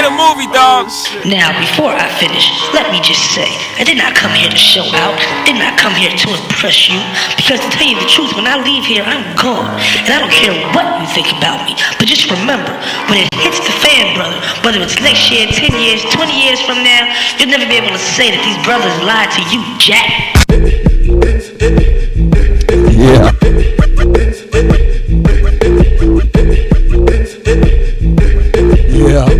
the movie, dog. Now, before I finish, let me just say, I did not come here to show out, did not come here to impress you, because to tell you the truth, when I leave here, I'm gone, and I don't care what you think about me, but just remember, when it hits the fan, brother, whether it's next year, 10 years, 20 years from now, you'll never be able to say that these brothers lied to you, Jack. Yeah. Yeah.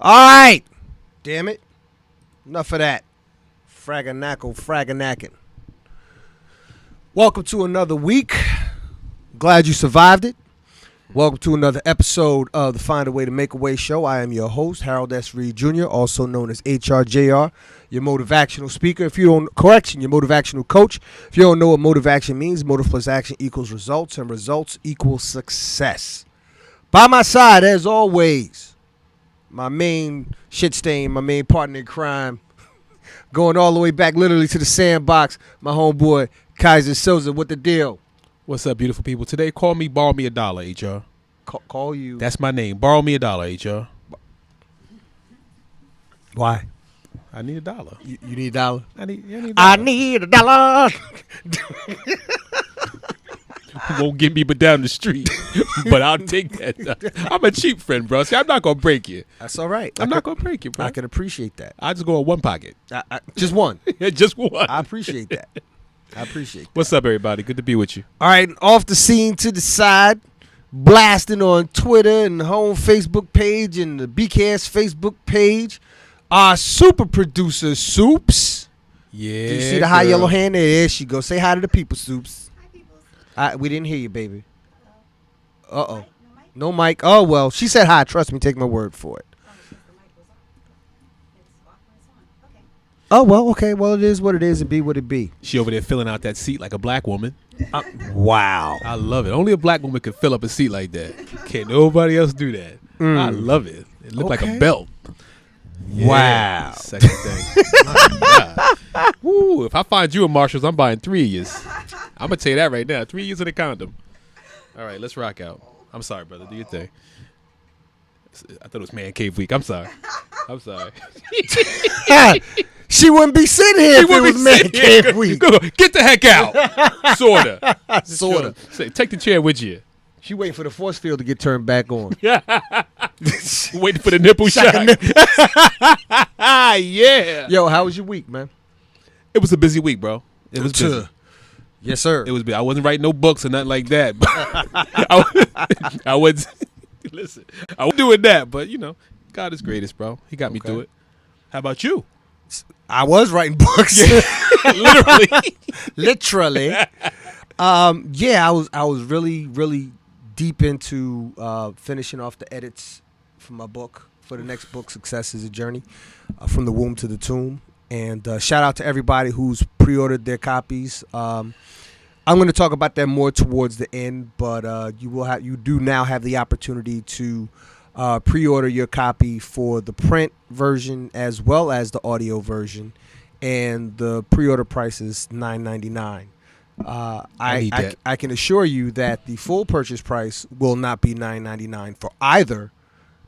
Alright. Damn it. Enough of that. Fraganackle. Welcome to another week. Glad you survived it. Welcome to another episode of the Find a Way to Make a Way show. I am your host, Harold S. Reed Jr., also known as HRJR, your motivational speaker. Your motivational coach. If you don't know what motivation means, motive plus action equals results, and results equals success. By my side, as always, my main shit stain, my main partner in crime, going all the way back literally to the sandbox, my homeboy, Kaiser Souza. What the deal? What's up, beautiful people? Today, call me Borrow Me $1, HR. Call you. That's my name. Borrow me $1, HR. Why? I need $1. You need $1? I need $1. I need $1. Won't get me but down the street, but I'll take that. I'm a cheap friend, bro. See, I'm not going to break you. That's all right. I'm not going to break you, bro. I can appreciate that. I just go in one pocket. Just one. Just one. I appreciate that. What's up, everybody? Good to be with you. All right, off the scene to the side, blasting on Twitter and the home Facebook page and the BKS Facebook page, our super producer, Soups. Yeah. Do you see the high yellow hand? There she goes. Say hi to the people, Soups. We didn't hear you, baby. Uh-oh. No mic. Oh, well, she said hi. Trust me. Take my word for it. Oh, well, okay. Well, it is what it is and be what it be. She over there filling out that seat like a black woman. Wow. I love it. Only a black woman could fill up a seat like that. Can't nobody else do that. I love it. It looked like a belt. Yeah, wow. Second thing. My God. Woo, if I find you a Marshalls, I'm buying 3 years. I'm going to tell you that right now. 3 years in a condom. All right, let's rock out. I'm sorry, brother. Do your thing. I thought it was Man Cave Week. I'm sorry. She wouldn't be sitting here if it was Man Cave Week. Go. Get the heck out. Sorta. Sorta. Say, take the chair with you. She waiting for the force field to get turned back on. Waiting for the nipple shot. Yeah. Yo, how was your week, man? It was a busy week, bro. It was busy. Yes, sir. It was. I wasn't writing no books or nothing like that. But I was. Listen, I was doing that, but God is greatest, bro. He got me through it. How about you? I was writing books. Literally. Yeah, I was really deep into finishing off the edits for my book. For the next book, Success is a Journey, from the womb to the tomb. And shout out to everybody who's pre-ordered their copies. I'm going to talk about that more towards the end, but you do now have the opportunity to pre-order your copy for the print version as well as the audio version, and the pre-order price is $9.99. I can assure you that the full purchase price will not be $9.99 for either,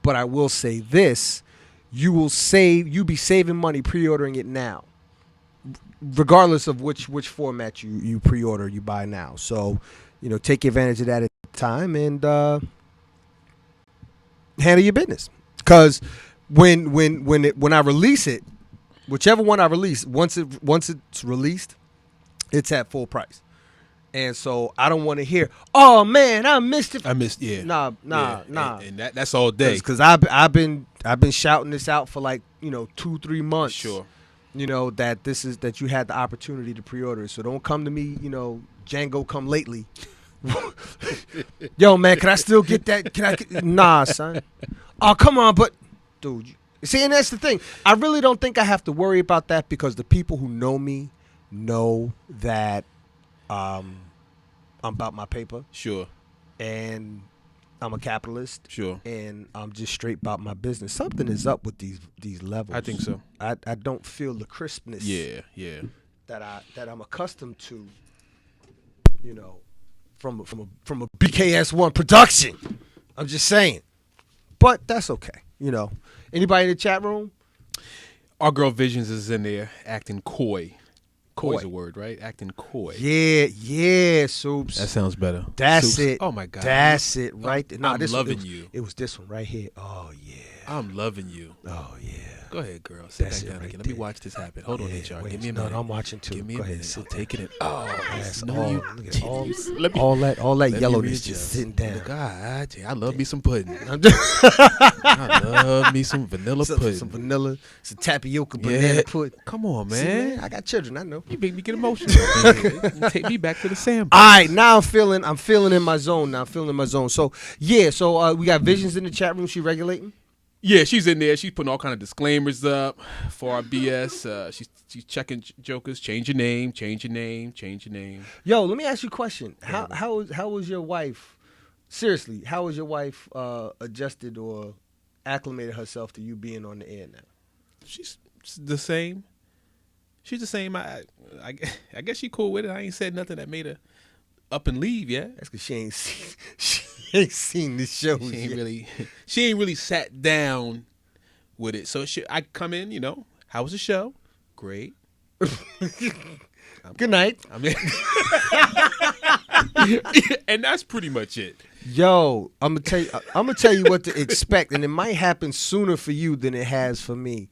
but I will say this: you'll be saving money pre-ordering it now, regardless of which format you pre-order, you buy now. So, take advantage of that at the time and handle your business. Because when I release it, whichever one I release, once it's released, it's at full price. And so I don't want to hear, "Oh man, I missed it." Yeah. Nah. And that's all day. Because I've been shouting this out for 2-3 months. Sure. That you had the opportunity to pre-order. So don't come to me, Django come lately. Yo, man, can I still get that? Nah, son. Oh, come on, but dude, see, and that's the thing. I really don't think I have to worry about that because the people who know me know that I'm about my paper. Sure. And I'm a capitalist. Sure. And I'm just straight about my business. Something is up with these levels. I think so. I don't feel the crispness. Yeah. That I'm accustomed to. From a BKS1 production. I'm just saying. But that's okay. Anybody in the chat room? Our girl Visions is in there acting coy. Coy's a word, right? Acting coy. Yeah, Soups. That sounds better. That's Soups. it. Oh my God. That's it right there. I'm loving you. It was this one right here. Oh yeah. I'm loving you. Oh yeah. Go ahead, girl. Sit That's back down right again. there. Let me watch this happen. Hold on, HR. Wait, Give me a no, minute. I'm watching too. Give me Go a ahead. minute. Sit Take it in. That's no, all. you. Look at all, Let me, all that let yellowness me just readjust. sitting down. God, I love me some pudding. I love me some vanilla pudding. Some vanilla, some tapioca banana pudding. Come on, See, man. I got children. I know. You make me get emotional. You take me back to the sandbox. All right, now I'm feeling in my zone. So yeah, we got Visions in the chat room. She regulating? Yeah, she's in there. She's putting all kind of disclaimers up for our BS. She's checking jokers. Change your name. Yo, let me ask you a question. How was your wife? Seriously, how was your wife adjusted or acclimated herself to you being on the air now? She's the same. She's the same. I guess she cool with it. I ain't said nothing that made her up and leave yet. That's because she ain't seen the show. She ain't really sat down with it. So I come in, how was the show? Great. Good night. I mean, and that's pretty much it. Yo, I'm gonna tell you what to expect, and it might happen sooner for you than it has for me.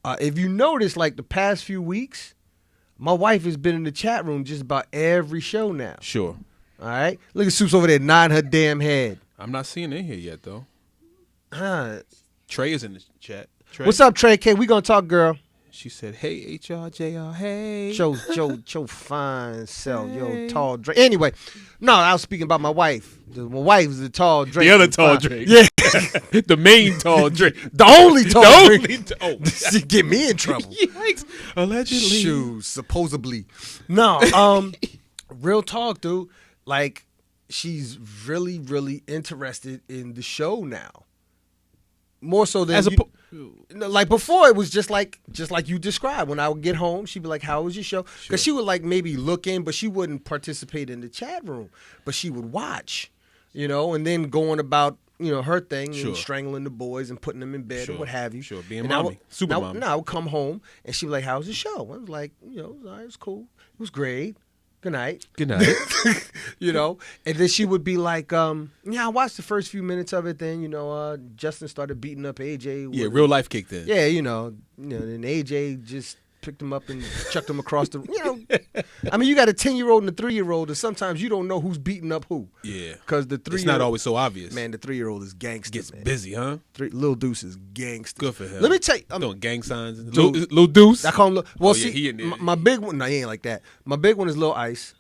If you notice, like the past few weeks, my wife has been in the chat room just about every show now. Sure. All right. Look at Soups over there nodding her damn head. I'm not seeing it in here yet, though. Huh. Trey is in the chat. Trey. What's up, Trey K? We gonna talk, girl. She said, "Hey, HRJR, hey." Joe fine self, Hey. tall Drake. Anyway, no, I was speaking about my wife. My wife is the tall Drake. The other tall Fine. Drake. Yeah, The main tall Drake. the only tall The Drake. only She get me in trouble. Yikes. Allegedly. Shoes, supposedly. No, real talk, dude. Like, she's really, really interested in the show now. More so than like before. It was just like you described. When I would get home, she'd be like, "How was your show?" Because she would like maybe look in, but she wouldn't participate in the chat room. But she would watch, and then going about her thing and strangling the boys and putting them in bed or what have you. Sure, being and mommy, super mommy. Now I would come home and she'd be like, "How was the show?" I was like, it was cool. It was great. Good night. Good night. And then she would be like, I watched the first few minutes of it. Then, Justin started beating up AJ. Yeah, real life kicked in. Yeah, then AJ just picked him up and chucked him across the, I mean, you got a 10-year-old and a 3-year-old, and sometimes you don't know who's beating up who. Yeah. Because the 3-year-old. It's not always so obvious. Man, the 3-year-old is gangster. Gets man. busy, huh? Lil Deuce is gangster. Good for him. Let me tell you. Doing gang signs. Dude, Lil Deuce. I call him Well, see, he in there. my big one, no, he ain't like that. My big one is Lil Ice.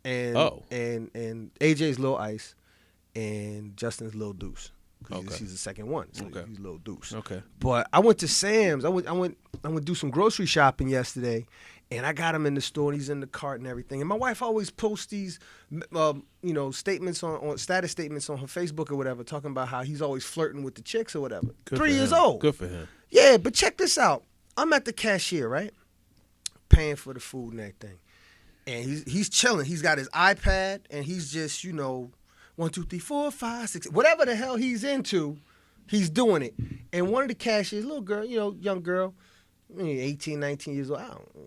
And and AJ's Lil Ice, and Justin's Lil Deuce. Because he's the second one. So he's Lil Deuce. Okay. But I went to Sam's. I went do some grocery shopping yesterday, and I got him in the store, and he's in the cart and everything. And my wife always posts these, statements on status statements on her Facebook or whatever, talking about how he's always flirting with the chicks or whatever. Good 3 for years him. old. Good for him. Yeah, but check this out. I'm at the cashier, right? Paying for the food and everything. And he's chilling. He's got his iPad, and he's just, 1, 2, 3, 4, 5, 6, whatever the hell he's into, he's doing it. And one of the cashiers, little girl, young girl, 18, 19 years old, I don't know.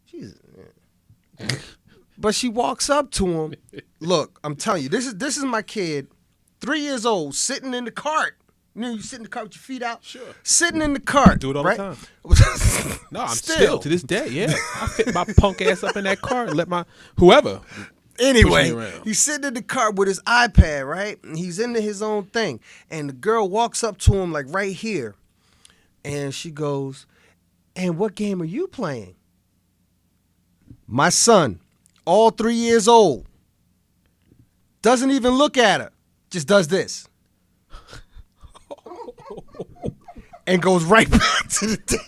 Jesus. But she walks up to him. Look, I'm telling you, this is my kid, 3 years old, sitting in the cart. You sit in the car with your feet out? Sure. Sitting in the cart. Do it all right? the time. No, I'm still to this day, yeah. I fit my punk ass up in that car and let my whoever. Anyway, he's sitting in the car with his iPad, right? And he's into his own thing. And the girl walks up to him like right here. And she goes, "And what game are you playing?" My son, all 3 years old, doesn't even look at her. Just does this. And goes right back to the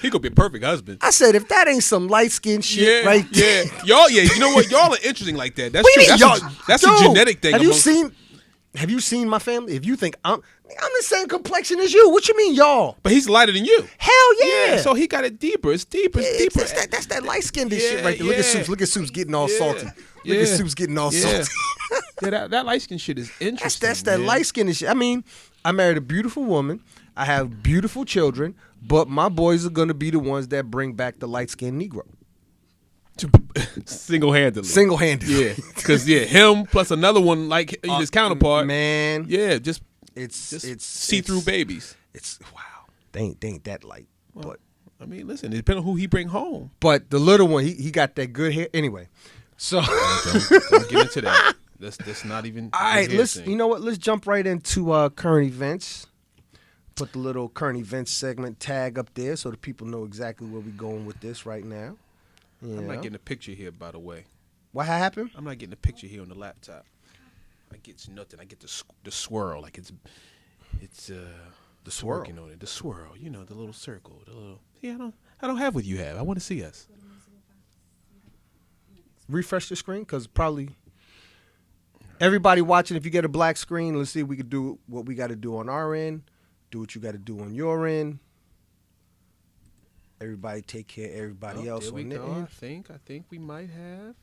He gonna be a perfect husband. I said, if that ain't some light skin shit right there. Y'all, you know what? Y'all are interesting like that. That's What do true. you mean, That's y'all? a Dude, genetic thing. Have you seen my family? If you think I'm the same complexion as you, what you mean, y'all? But he's lighter than you. Hell yeah. So he got it deeper. It's deeper. It's deeper. That's that light skinned shit right there. Look at Soups. Look at Soups getting all salty. Look at Soups getting all salty. Yeah, that light skin shit is interesting. That's that light skinned shit. I mean, I married a beautiful woman. I have beautiful children, but my boys are gonna be the ones that bring back the light skinned Negro. Single-handedly. Yeah, because him plus another one like his counterpart. Man, yeah, just it's see-through babies. It's wow. They ain't that light, but I mean, listen, it depends on who he bring home. But the little one, he got that good hair. Anyway, so don't get into that. That's not even. All right, you know what? Let's jump right into current events. Put the little current events segment tag up there so the people know exactly where we're going with this right now. I'm not getting a picture here, by the way. What happened? I'm not getting a picture here on the laptop. I get nothing. I get the swirl, like it's the swirl. Working on it. The swirl, the little circle, the little. See, I don't have what you have. I want to see us. Refresh the screen, because probably everybody watching, if you get a black screen, let's see if we could do what we got to do on our end. Do what you got to do on your end. Everybody take care of everybody else on their end. I think we might have.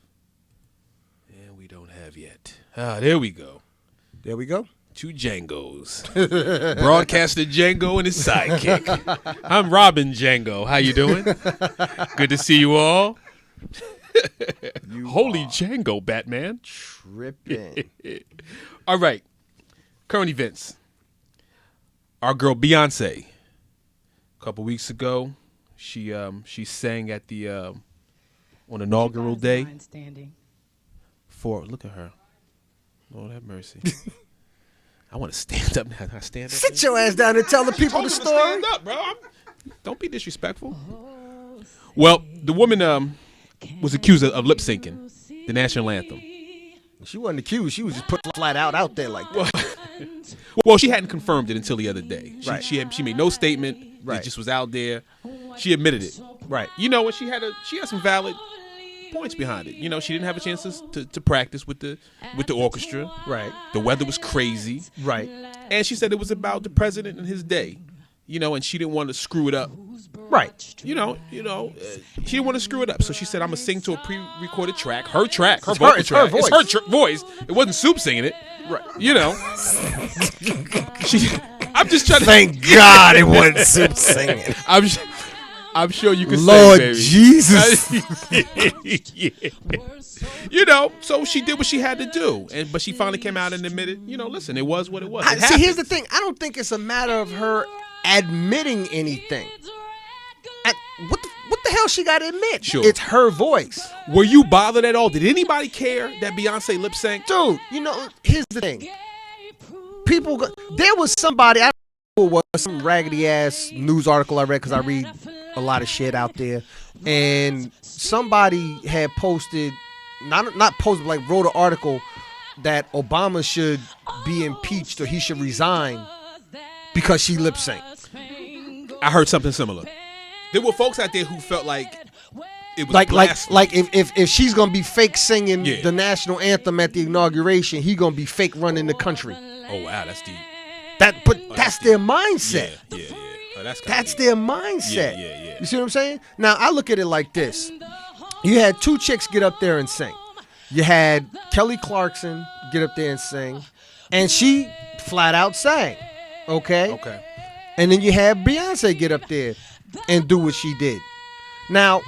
And we don't have yet. There we go. There we go. Two Djangos. Broadcaster Django and his sidekick. I'm Robin Django. How you doing? Good to see you all. Holy Django, Batman. Tripping. All right. Current events. Our girl Beyonce, a couple weeks ago, she sang at the on inaugural day. Look at her, Lord have mercy. I want to stand up now. I stand up. Sit your ass down and tell the people the story. Stand up, bro. Don't be disrespectful. Well, the woman was accused of lip syncing the national anthem. She wasn't accused. She was just put flat out there like that. Well, she hadn't confirmed it until the other day. Right. She made no statement. Right. It just was out there. She admitted it. Right. You know, and she had some valid points behind it. You know, she didn't have a chance to practice with the orchestra. Right. The weather was crazy. Right. And she said it was about the president and his day. You know, and she didn't want to screw it up. Right. She didn't want to screw it up. So she said, I'm going to sing to a pre-recorded track. Her track. Her It's vocal her track. voice. It's her voice. It wasn't Soup singing it. Right. You know. I'm just trying to. Thank God it wasn't Soup singing. I'm sure you can Lord sing, baby. Jesus. Yeah. You know, so she did what she had to do. But she finally came out and admitted, listen, it was what it was. It See, happened. here's the thing. I don't think it's a matter of her admitting anything. What the hell she got to admit? Sure. It's her voice. Were you bothered at all? Did anybody care that Beyonce lip synced? Dude, here's the thing. There was somebody, I don't know what it was, some raggedy ass news article I read because I read a lot of shit out there. And somebody had posted, not posted, like wrote an article that Obama should be impeached or he should resign because she lip synced. I heard something similar. There were folks out there who felt like it was like blasphemy. if she's gonna be fake singing Yeah. the national anthem at the inauguration, he gonna be fake running the country. Oh wow, that's deep. That's their mindset. Yeah. Oh, that's That's deep. their mindset. Yeah. You see what I'm saying? Now I look at it like this: you had two chicks get up there and sing. You had Kelly Clarkson get up there and sing, and she flat out sang. Okay. And then you had Beyonce get up there and do what she did. Now,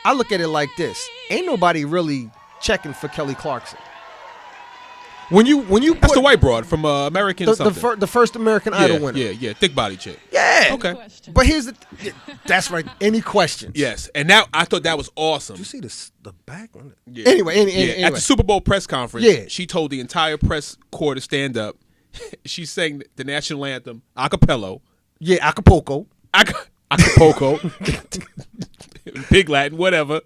I look at it like this. Ain't nobody really checking for Kelly Clarkson. When you That's put the white broad from American something. the first American Idol winner. Yeah. Thick body chick. Yeah. Okay. But here's that's right. Any questions? Yes. And now I thought that was awesome. Did you see the back on it? Yeah. Anyway. At the Super Bowl press conference, Yeah. she told the entire press corps to stand up. She sang the national anthem a cappella. Yeah, Acapulco. Acapulco. Pig Latin, whatever.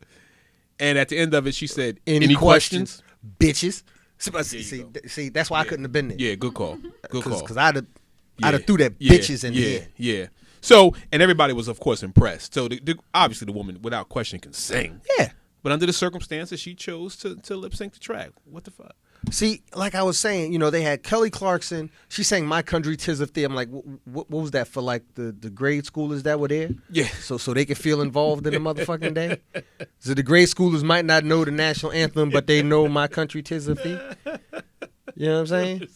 And at the end of it, she said, any questions? Bitches. See, that's why I couldn't have been there. Yeah, good call. Good call. Because I'd have threw that bitches in the air. Yeah. So, and everybody was, of course, impressed. So, obviously, the woman, without question, can sing. Yeah. But under the circumstances, she chose to lip sync the track. What the fuck? See, like I was saying, they had Kelly Clarkson. She sang "My Country 'Tis of Thee." I'm like, what was that for? Like the grade schoolers that were there? Yeah. So they could feel involved in the motherfucking day. So the grade schoolers might not know the national anthem, but they know "My Country 'Tis of Thee." You know what I'm saying?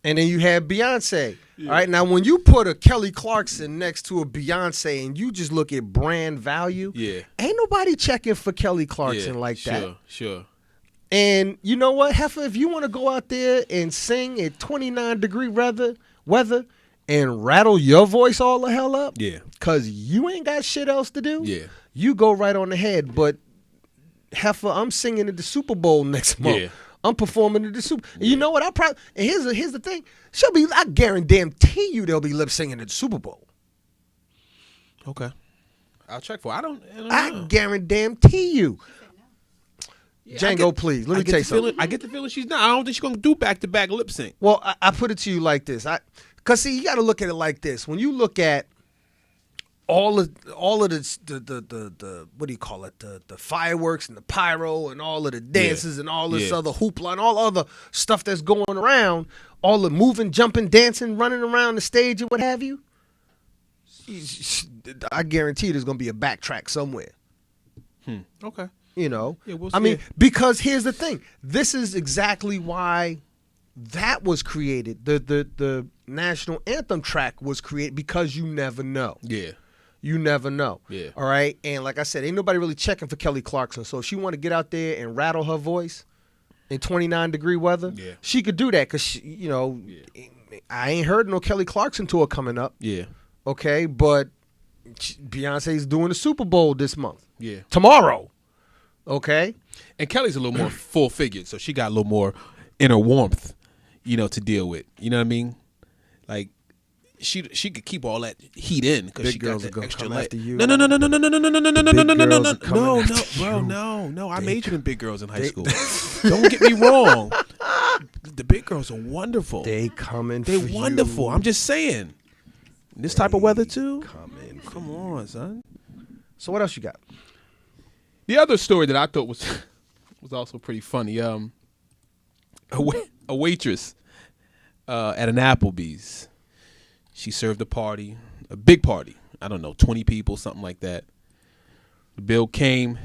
And then you had Beyonce. Yeah. All right, now when you put a Kelly Clarkson next to a Beyonce and you just look at brand value, ain't nobody checking for Kelly Clarkson like that. Sure. And you know what, Heifer, if you want to go out there and sing at 29-degree weather and rattle your voice all the hell up, because you ain't got shit else to do, you go right on the head. But Heifer, I'm singing at the Super Bowl next month. Yeah. I'm performing at the Super. Yeah. You know what? And here's the thing. I guarantee you they'll be lip singing at the Super Bowl. Okay, I'll check for. I don't know. I guarantee you. Yeah, Django, please. Let me tell you something. I get the feeling she's not. I don't think she's gonna do back-to-back lip sync. Well, I put it to you like this. Cause see, you got to look at it like this. When you look at all of the what do you call it? The fireworks and the pyro and all of the dances and all this other hoopla and all other stuff that's going around, all the moving, jumping, dancing, running around the stage and what have you. I guarantee there's gonna be a backtrack somewhere. Okay. We'll see. Because here's the thing. This is exactly why that was created. The national anthem track was created because you never know. Yeah. You never know. Yeah. All right. And like I said, ain't nobody really checking for Kelly Clarkson. So if she want to get out there and rattle her voice in 29-degree weather, she could do that because, I ain't heard no Kelly Clarkson tour coming up. Yeah. Okay. But Beyonce's doing the Super Bowl this month. Yeah. Tomorrow. Okay. And Kelly's a little more full-figured, so she got a little more inner warmth, to deal with. You know what I mean? Like she could keep all that heat in because Big she got girls are that gonna extra come light. after you. No. girls are coming No, after bro, you. no. I majored in big girls in high school. Don't get me wrong. The big girls are wonderful. They coming. They're for wonderful. You. I'm just saying. This type of weather too. Coming. Come on, son. So what else you got? The other story that I thought was also pretty funny. A waitress at an Applebee's. She served a big party. I don't know, 20 people, something like that. The bill came.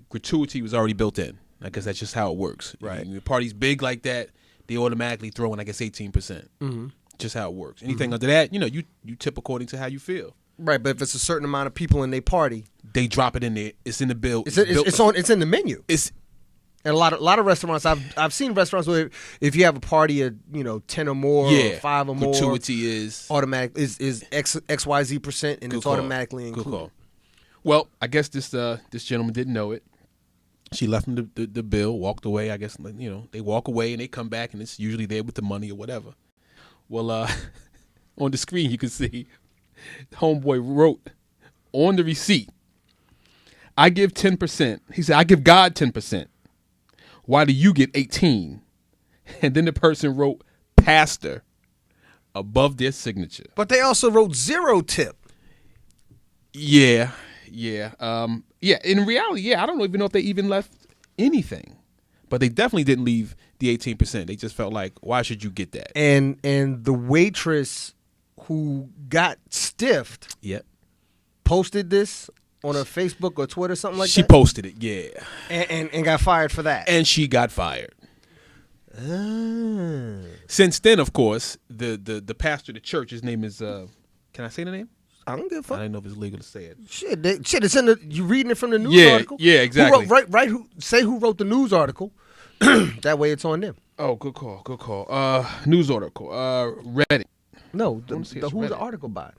Gratuity was already built in. I guess that's just how it works. Right. When the party's big like that, they automatically throw in, I guess, 18%. Mm-hmm. Just how it works. Anything under that, you tip according to how you feel. Right, but if it's a certain amount of people in their party, they drop it in there. It's in the bill. it's in the menu. And a lot of restaurants, I've seen restaurants where if you have a party of 10 or more, or 5 or more, gratuity is automatic is XYZ%, and it's automatically included. Good call. Well, I guess this gentleman didn't know it. She left him the bill, walked away. I guess they walk away and they come back and it's usually there with the money or whatever. Well, on the screen you can see homeboy wrote on the receipt, "I give 10%." He said, "I give God 10%. Why do you get 18?" And then the person wrote "pastor" above their signature. But they also wrote 0 tip. Yeah. In reality, I don't even know if they even left anything, but they definitely didn't leave the 18%. They just felt like, why should you get that? And the waitress who got stiffed, posted this on her Facebook or Twitter, something like that. She posted it, yeah, and got fired for that. and she got fired. Since then, of course, the pastor of the church, his name is. Can I say the name? I don't give a fuck. I didn't know if it's legal to say it. Shit, it's in the. You reading it from the news article? Yeah, exactly. Who wrote the news article? That way, it's on them. Oh, good call. News article. Reddit. No, who's who's Reddit? the article by?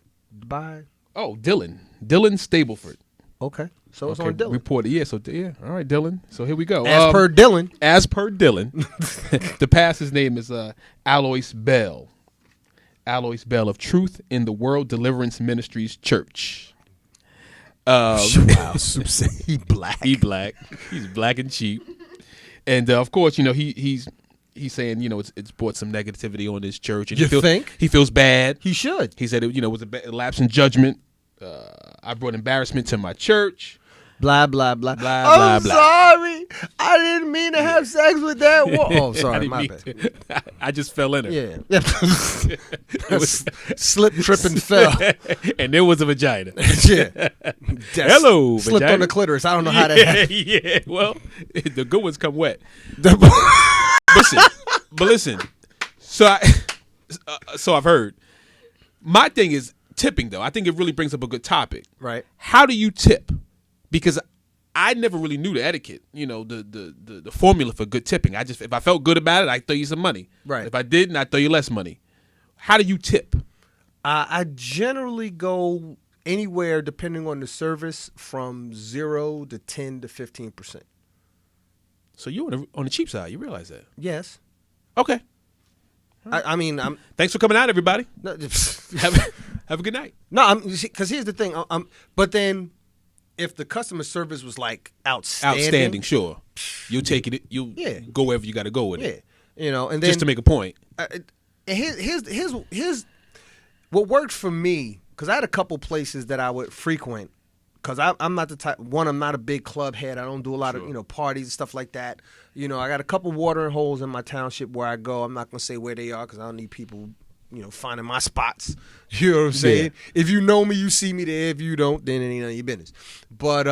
Oh, Dylan Stableford. Okay, so it's on Dylan. Reported. Yeah. So yeah. All right, Dylan. So here we go. As per Dylan, the pastor's name is Alois Bell. Alois Bell of Truth in the World Deliverance Ministries Church. wow, he black. He's black and cheap. And of course, he's saying, it's brought some negativity on his church. And think? He feels bad. He should. He said it was a lapse in judgment. I brought embarrassment to my church. Blah blah blah. I'm sorry. I didn't mean to have sex with that woman. Oh, sorry, my bad. I just fell in her. Yeah. It was slip, trip, and fell. And there was a vagina. Yeah. Hello, slipped vagina. on the clitoris. I don't know how that happened. Yeah. Well, the good ones come wet. Listen. So I've heard. My thing is tipping, though. I think it really brings up a good topic. Right. How do you tip? Because I never really knew the etiquette, the formula for good tipping. If I felt good about it, I'd throw you some money. Right. If I didn't, I'd throw you less money. How do you tip? I generally go anywhere, depending on the service, from 0 to 10 to 15%. So you're on the cheap side. You realize that? Yes. Okay. I'm. Thanks for coming out, everybody. No, Have a good night. No, because here's the thing. But then, if the customer service was like outstanding, sure, you'll take it. You'll go wherever you got to go with it. And then just to make a point. Here's what worked for me, because I had a couple places that I would frequent. Because I'm not the type. One, I'm not a big club head. I don't do a lot of parties and stuff like that. I got a couple watering holes in my township where I go. I'm not gonna say where they are because I don't need people, finding my spots. You know what I'm saying? Yeah. If you know me, you see me there. If you don't, then it ain't none of your business. But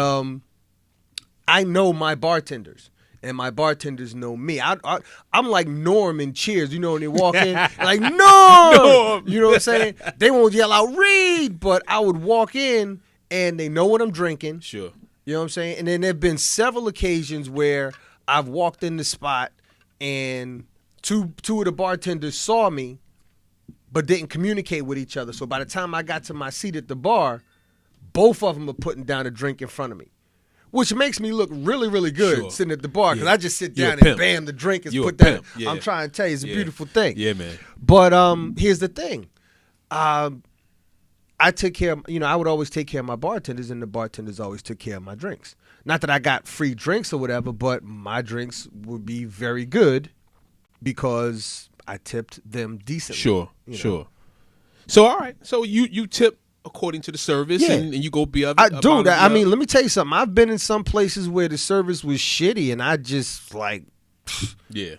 I know my bartenders. And my bartenders know me. I'm like Norm in Cheers. When they walk in, like, Norm! You know what I'm saying? They won't yell out, Reed! But I would walk in, and they know what I'm drinking. Sure. You know what I'm saying? And then there have been several occasions where I've walked in the spot, and two of the bartenders saw me, but didn't communicate with each other. So by the time I got to my seat at the bar, both of them are putting down a drink in front of me. which makes me look really, really good Sure. sitting at the bar because Yeah. I just sit You a down and pimp. bam, the drink is You a put down. pimp. Yeah. I'm trying to tell you, it's a Yeah. beautiful thing. Yeah, man. But here's the thing. I took care of, I would always take care of my bartenders, and the bartenders always took care of my drinks. Not that I got free drinks or whatever, but my drinks would be very good because I tipped them decently. Sure, you know. sure. So all right, so you tip according to the service, Yeah. and you go be up. I do that. I mean, let me tell you something. I've been in some places where the service was shitty, and I just like, yeah,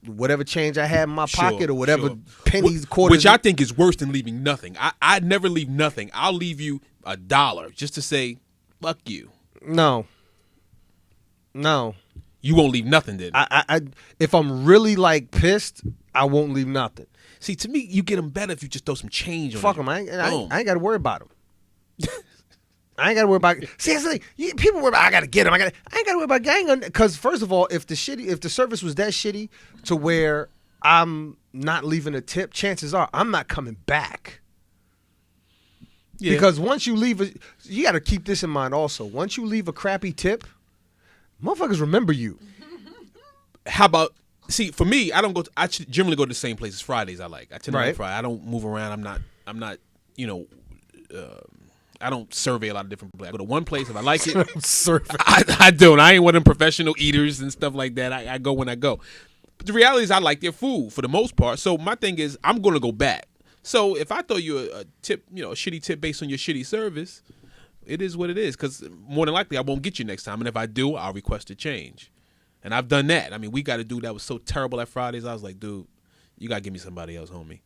whatever change I had in my Sure, pocket or whatever sure. pennies, quarters. Which I think is worse than leaving nothing. I'd never leave nothing. I'll leave you $1 just to say, fuck you. No. You won't leave nothing then. I if I'm really like pissed, I won't leave nothing. See, to me, you get them better if you just throw some change on Fuck it. them. I Boom. ain't got to worry about them. I ain't got to worry about. See, that's the thing. People worry about. I got to get them. I ain't got to worry about gang. Because first of all, if the service was that shitty to where I'm not leaving a tip, chances are I'm not coming back. Yeah. Because once you leave, you got to keep this in mind also. Once you leave a crappy tip, motherfuckers remember you. How about? See, for me, I don't go. I generally go to the same places. Fridays, I like. I tend to Right. like Friday. I don't move around. I'm not. I don't survey a lot of different places. I go to one place if I like it. I don't. I ain't one of them professional eaters and stuff like that. I go when I go. But the reality is, I like their food for the most part. So my thing is, I'm going to go back. So if I throw you a tip, a shitty tip based on your shitty service, it is what it is. Because more than likely, I won't get you next time. And if I do, I'll request a change. And I've done that. I mean, we got a dude that was so terrible at Fridays. I was like, dude, you got to give me somebody else, homie.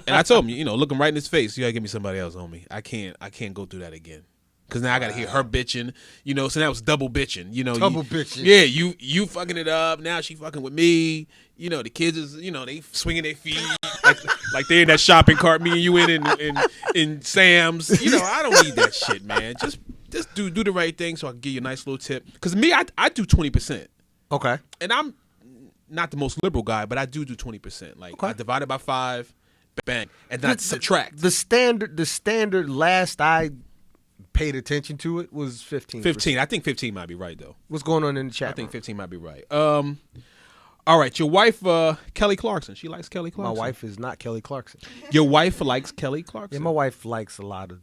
And I told him, look him right in his face. You got to give me somebody else, homie. I can't go through that again. Because now I got to hear her bitching, so now it's double bitching. Double bitching. Yeah, you fucking it up. Now she fucking with me. The kids is, they swinging their feet like they in that shopping cart me and you in Sam's. I don't need that shit, man. Just do the right thing so I can give you a nice little tip. Because me, I do 20%. Okay. And I'm not the most liberal guy, but I do 20%. Like, Okay. I divide it by 5, bang, and then I subtract. The standard last I paid attention to it was 15%. 15. I think 15 might be right, though. What's going on in the chat? I think 15 might be right. All right, your wife, Kelly Clarkson. She likes Kelly My Clarkson. wife is not Kelly Clarkson. Your wife likes Kelly Clarkson. Yeah, my wife likes a lot of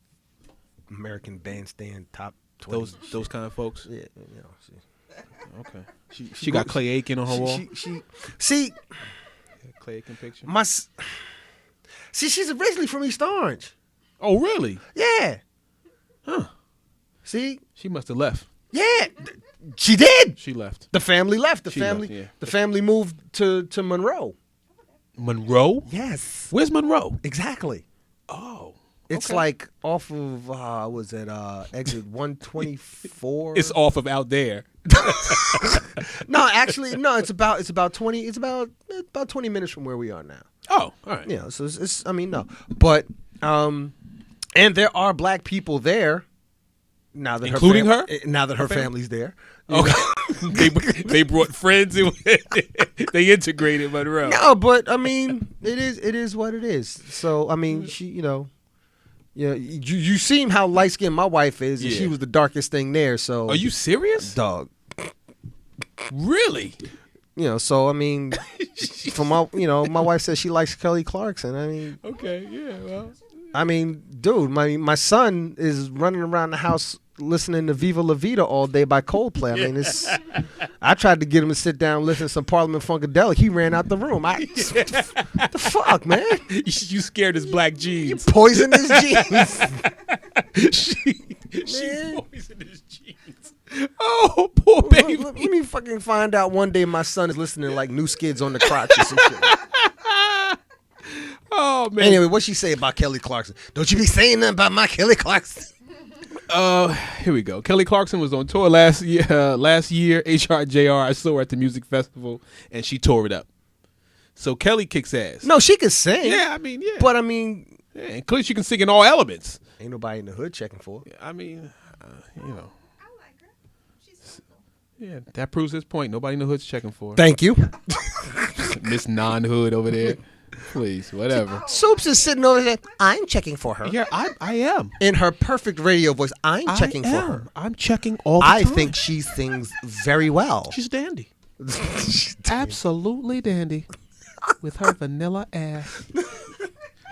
American Bandstand top 20. Those kind of folks. Yeah, Okay. She got Clay Aiken on her wall. See, Clay Aiken picture. She's originally from East Orange. Oh, really? Yeah. Huh. See? She must have left. Yeah. She did. She left. The family left. She left, yeah. The family moved to Monroe. Monroe? Yes. Where's Monroe? Exactly. Oh. It's okay. like off of was it exit 124? It's off of out there. No, actually, no. It's about 20 minutes from where we are now. Oh, all right. Yeah. So it's no, but and there are black people there now that including her. Now that her family's there. Okay. they brought friends and they integrated Monroe. No, but I mean, it is what it is. So I mean, she, you seen how light skinned my wife is, and Yeah. she was the darkest thing there. So Are you serious? dog? Really? So I mean, for my, my wife says she likes Kelly Clarkson. I mean, Okay. Yeah. Well. I mean, dude, my son is running around the house listening to Viva La Vida all day by Coldplay. I mean, I tried to get him to sit down and listen to some Parliament Funkadelic. He ran out the room. The fuck, man? You scared his black jeans. Poisoned his jeans. she Man. poisoned his jeans. Oh, poor baby. Let me fucking find out one day my son is listening to like New Skids on the Crotch or some shit. Oh man. Anyway, what she say about Kelly Clarkson? Don't you be saying nothing about my Kelly Clarkson. Here we go. Kelly Clarkson was on tour last year. HRJR. I saw her at the music festival, and she tore it up. So Kelly kicks ass. No, she can sing. Yeah, I mean, yeah. But I mean, Yeah, and clearly she can sing in all elements. ain't nobody in the hood checking for her. I mean, I like her. She's simple. yeah, that proves his point. Nobody in the hood's checking for her. Thank you. Miss Non-Hood over there. Please, whatever. Soups is sitting over there. I'm checking for her. Yeah, I am. In her perfect radio voice, I'm checking for her. I'm checking all the I time. think she sings very well. She's dandy. Absolutely dandy. With her vanilla ass.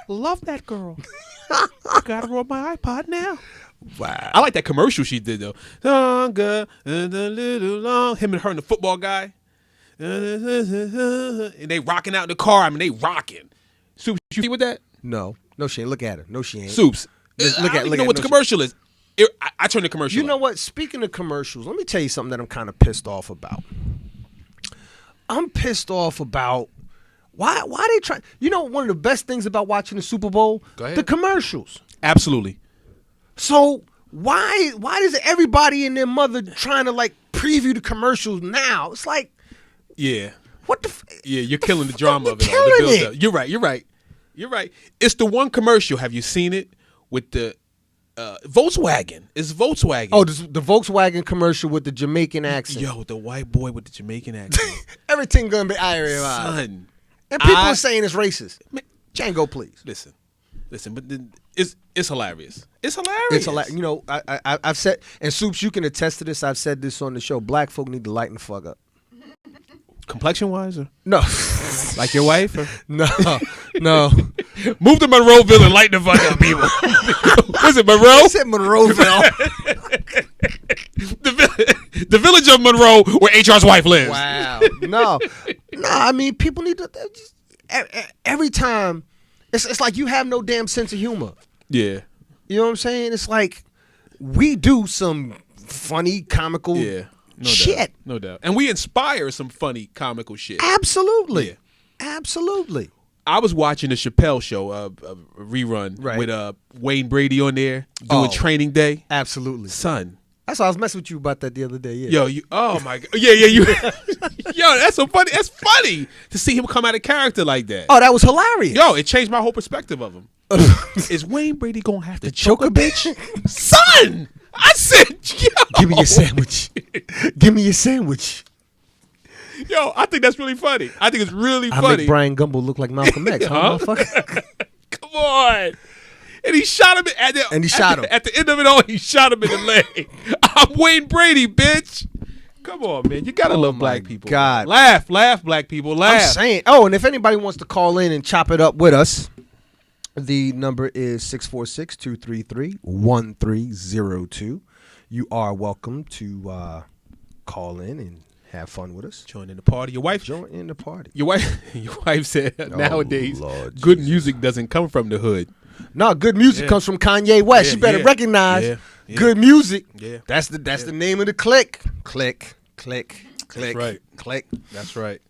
Love that girl. Got her on my iPod now. Wow. I like that commercial she did though. Longer and a little long. Him and her and the football guy. And they rocking out in the car. I mean, they rocking. Soups, you see with that? No, she ain't. Look at her. No, she ain't. Soups. Look I don't even know what the commercial is. I turned the commercial. You know what? Speaking of commercials, let me tell you something that I'm kind of pissed off about. I'm pissed off about why they try. You know, one of the best things about watching the Super Bowl, Go ahead. the commercials. Absolutely. So why is everybody and their mother trying to like preview the commercials now? It's like, Yeah. what the? Yeah, you're killing the drama of it all. Killing The build-up. it. You're right. It's the one commercial. Have you seen it with the Volkswagen? It's Volkswagen. Oh, the Volkswagen commercial with the Jamaican accent. Yo, the white boy with the Jamaican accent. Everything gonna be Irish. Son. And people are saying it's racist. Django, please. Listen, but it's hilarious. It's hilarious. It's hilarious. You know, I've said, and Soups, you can attest to this. I've said this on the show. Black folk need to lighten the fuck up. Complexion-wise? Or? No. Like your wife? Or? No. Move to Monroeville and lighten the fuck up, people. Was it Monroe? I said Monroeville. The village of Monroe where HR's wife lives. Wow. No. I mean, people need to, every time, it's like you have no damn sense of humor. Yeah. You know what I'm saying? It's like we do some funny, comical shit. No doubt. And we inspire some funny, comical shit. Absolutely. Yeah. Absolutely. I was watching the Chappelle show, a rerun with Wayne Brady on there doing Training Day. Absolutely. Son. That's why I was messing with you about that the other day. Yeah. Yo, oh my God. Yeah, you. Yo, that's so funny. That's funny to see him come out of character like that. Oh, that was hilarious. Yo, it changed my whole perspective of him. Is Wayne Brady gonna have to choke a bitch? Son! I said, yo. Give me your sandwich. Give me your sandwich. Yo, I think that's really funny. I think it's really funny. I make Brian Gumble look like Malcolm X, huh, motherfucker? Come on. And he shot him at the end of it all, he shot him in the leg. I'm Wayne Brady, bitch. Come on, man. You gotta love black people. God. Laugh, black people. Laugh. I'm saying. Oh, and if anybody wants to call in and chop it up with us, the number is 646-233-1302. You are welcome to call in and have fun with us. Join in the party. Your wife Join in the party. Your wife said nowadays Lord good Jesus. music doesn't come from the hood. No, good music comes from Kanye West. Yeah, You better recognize good music. Yeah. That's the name of the click. Click. That's right. Click. That's right.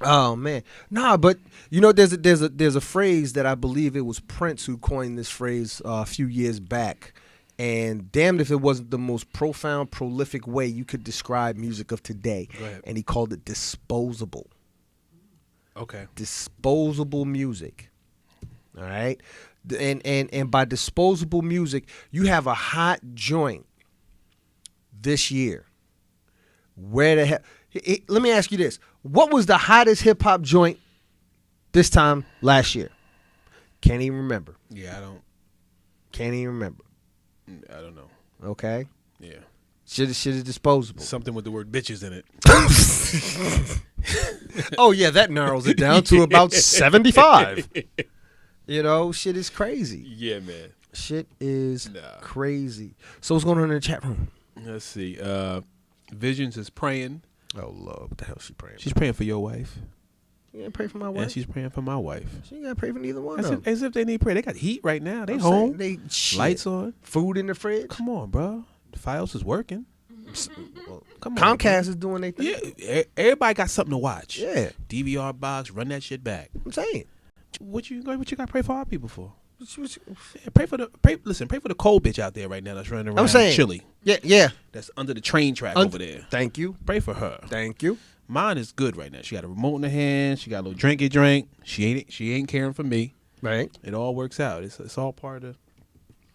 Oh man, nah, but you know, there's a phrase that I believe it was Prince who coined this phrase a few years back, and damned if it wasn't the most profound, prolific way you could describe music of today. Go ahead. And he called it disposable. Okay. Disposable music. All right, and by disposable music, you have a hot joint this year. Where the hell? Let me ask you this. What was the hottest hip-hop joint this time last year? Can't even remember. Yeah, I don't. Can't even remember. I don't know. Okay? Yeah. Shit is disposable. Something with the word bitches in it. Oh, yeah, that narrows it down to about 75. You know, shit is crazy. Yeah, man. Shit is crazy. So what's going on in the chat room? Let's see. Visions is praying. Oh, Lord. What the hell is she praying She's praying for your wife. She ain't pray for my wife. And she's praying for my wife. She ain't got to pray for neither one of them. As if they need prayer. They got heat right now. They home. Lights on. Food in the fridge. Come on, bro. The Fios is working. Well, Come on, Comcast bro. is doing their thing. Yeah, everybody got something to watch. Yeah. DVR box, run that shit back. I'm saying. What you got to pray for our people for? Yeah, pray for the cold bitch out there right now that's running around. I'm saying. Chilly. Yeah. That's under the train track over there. Thank you. Pray for her. Thank you. Mine is good right now. She got a remote in her hand. She got a little drinky drink. She ain't caring for me. Right. It all works out. It's all part of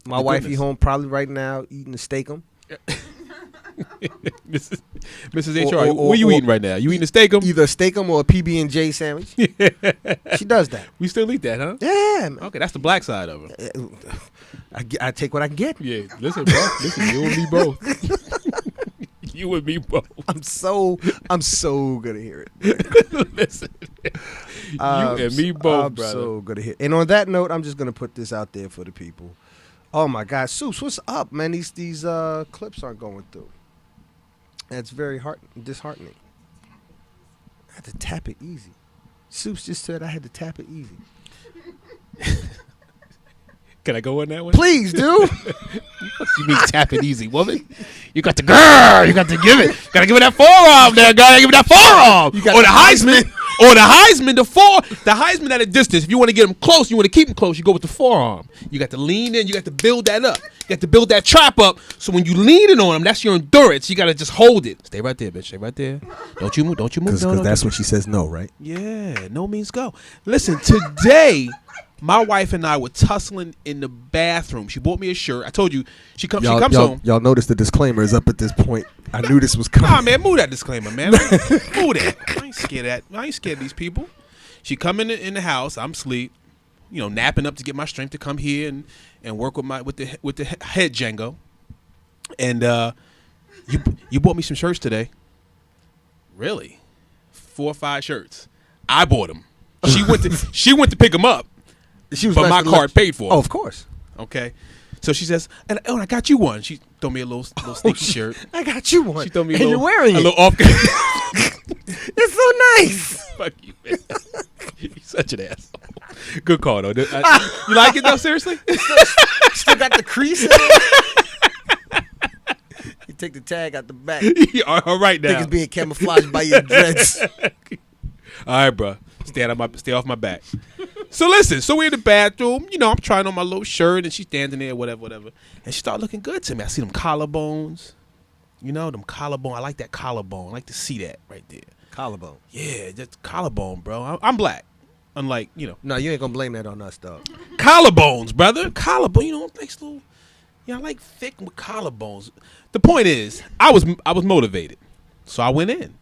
my wifey home probably right now eating a steakum. Mrs. HR, Or- what are you or- eating right now? You eating a steakum? Either a steakum or a PB&J sandwich. She does that. We still eat that, huh? Yeah, man. Okay, that's the black side of it. I take what I can get. Yeah, listen, bro. Listen, you and me both. You and me both. I'm so gonna hear it. Listen, you and me both, I'm brother. so gonna hear. And on that note, I'm just gonna put this out there for the people. Oh my God, Soups, what's up, man? These clips aren't going through. That's very disheartening. I had to tap it easy. Soups just said I had to tap it easy. Can I go on that one? Please, dude. You mean tap it easy, woman? You got to girl. You got to give it. Got to give it that forearm there, guy. Give it that forearm. You got Or the the Heisman. Or the Heisman. The Heisman at a distance. If you want to get him close, you want to keep him close. You go with the forearm. You got to lean in. You got to build that up. You got to build that trap up. So when you leaning on him, that's your endurance. You got to just hold it. Stay right there, bitch. Stay right there. Don't you move. Don't you move. Because that's when she says no, right? Yeah, no means go. Listen, today, my wife and I were tussling in the bathroom. She bought me a shirt. I told you, she comes home. Y'all notice the disclaimer is up at this point. I knew this was coming. Nah, man, move that disclaimer, man. Move that. I ain't scared of that. I ain't scared of these people. She come in the house. I'm asleep, napping up to get my strength to come here and work with the head Django. And you bought me some shirts today. Really? 4 or 5 shirts. I bought them. She went to pick them up. But my card paid for it. Oh, of course. Okay. So she says, and I got you one. She threw me a little sneaky shirt. I got you one. She threw me you're wearing a it. little off. It's so nice. Fuck you, man. You're such an asshole. Good call, though. You like it, though, seriously? Still got the crease in it. You take the tag out the back. All right, now. Think it's being camouflaged by your dreads. All right, bro. Stay off my back. So listen, so we're in the bathroom. I'm trying on my little shirt, and she's standing there, whatever. And she started looking good to me. I see them collarbones. Them collarbone. I like that collarbone. I like to see that right there. Collarbone. Yeah, just collarbone, bro. I'm black. Unlike, No, you ain't gonna blame that on us, dog. Collarbones, brother. Collarbone. Nice little. I like thick with collarbones. The point is, I was motivated, so I went in.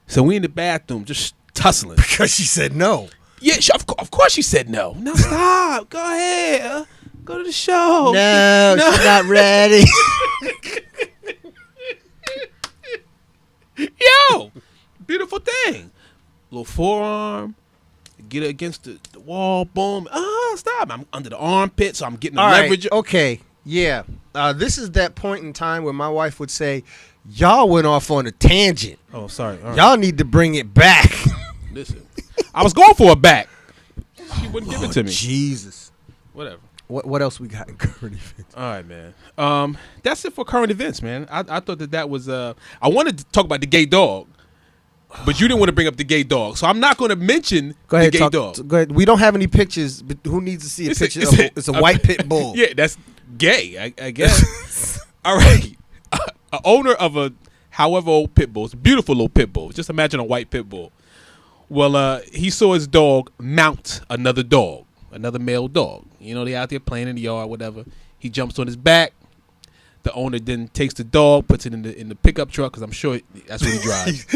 So we in the bathroom just tussling Because she said no. Yeah, of course she said no. No, stop. Go ahead. Go to the show. No, she's not ready. Yo, beautiful thing. Little forearm. Get it against the wall. Boom. Stop. I'm under the armpit, so I'm getting the leverage. Right, okay, yeah. This is that point in time where my wife would say, y'all went off on a tangent. Oh, sorry. All right. Y'all need to bring it back. Listen, I was going for a back. She wouldn't give it to me. Jesus. Whatever. What else we got in current events? All right, man. That's it for current events, man. I thought that was. I wanted to talk about the gay dog, but you didn't want to bring up the gay dog, so I'm not going to mention the gay dog. Go ahead. We don't have any pictures, but who needs to see a picture? It's a white pit bull. Yeah, that's gay, I guess. All right. A owner of a however old pit bull, it's a beautiful little pit bull. Just imagine a white pit bull. Well, he saw his dog mount another dog, another male dog. They out there playing in the yard, whatever. He jumps on his back. The owner then takes the dog, puts it in the pickup truck, because I'm sure that's what he drives.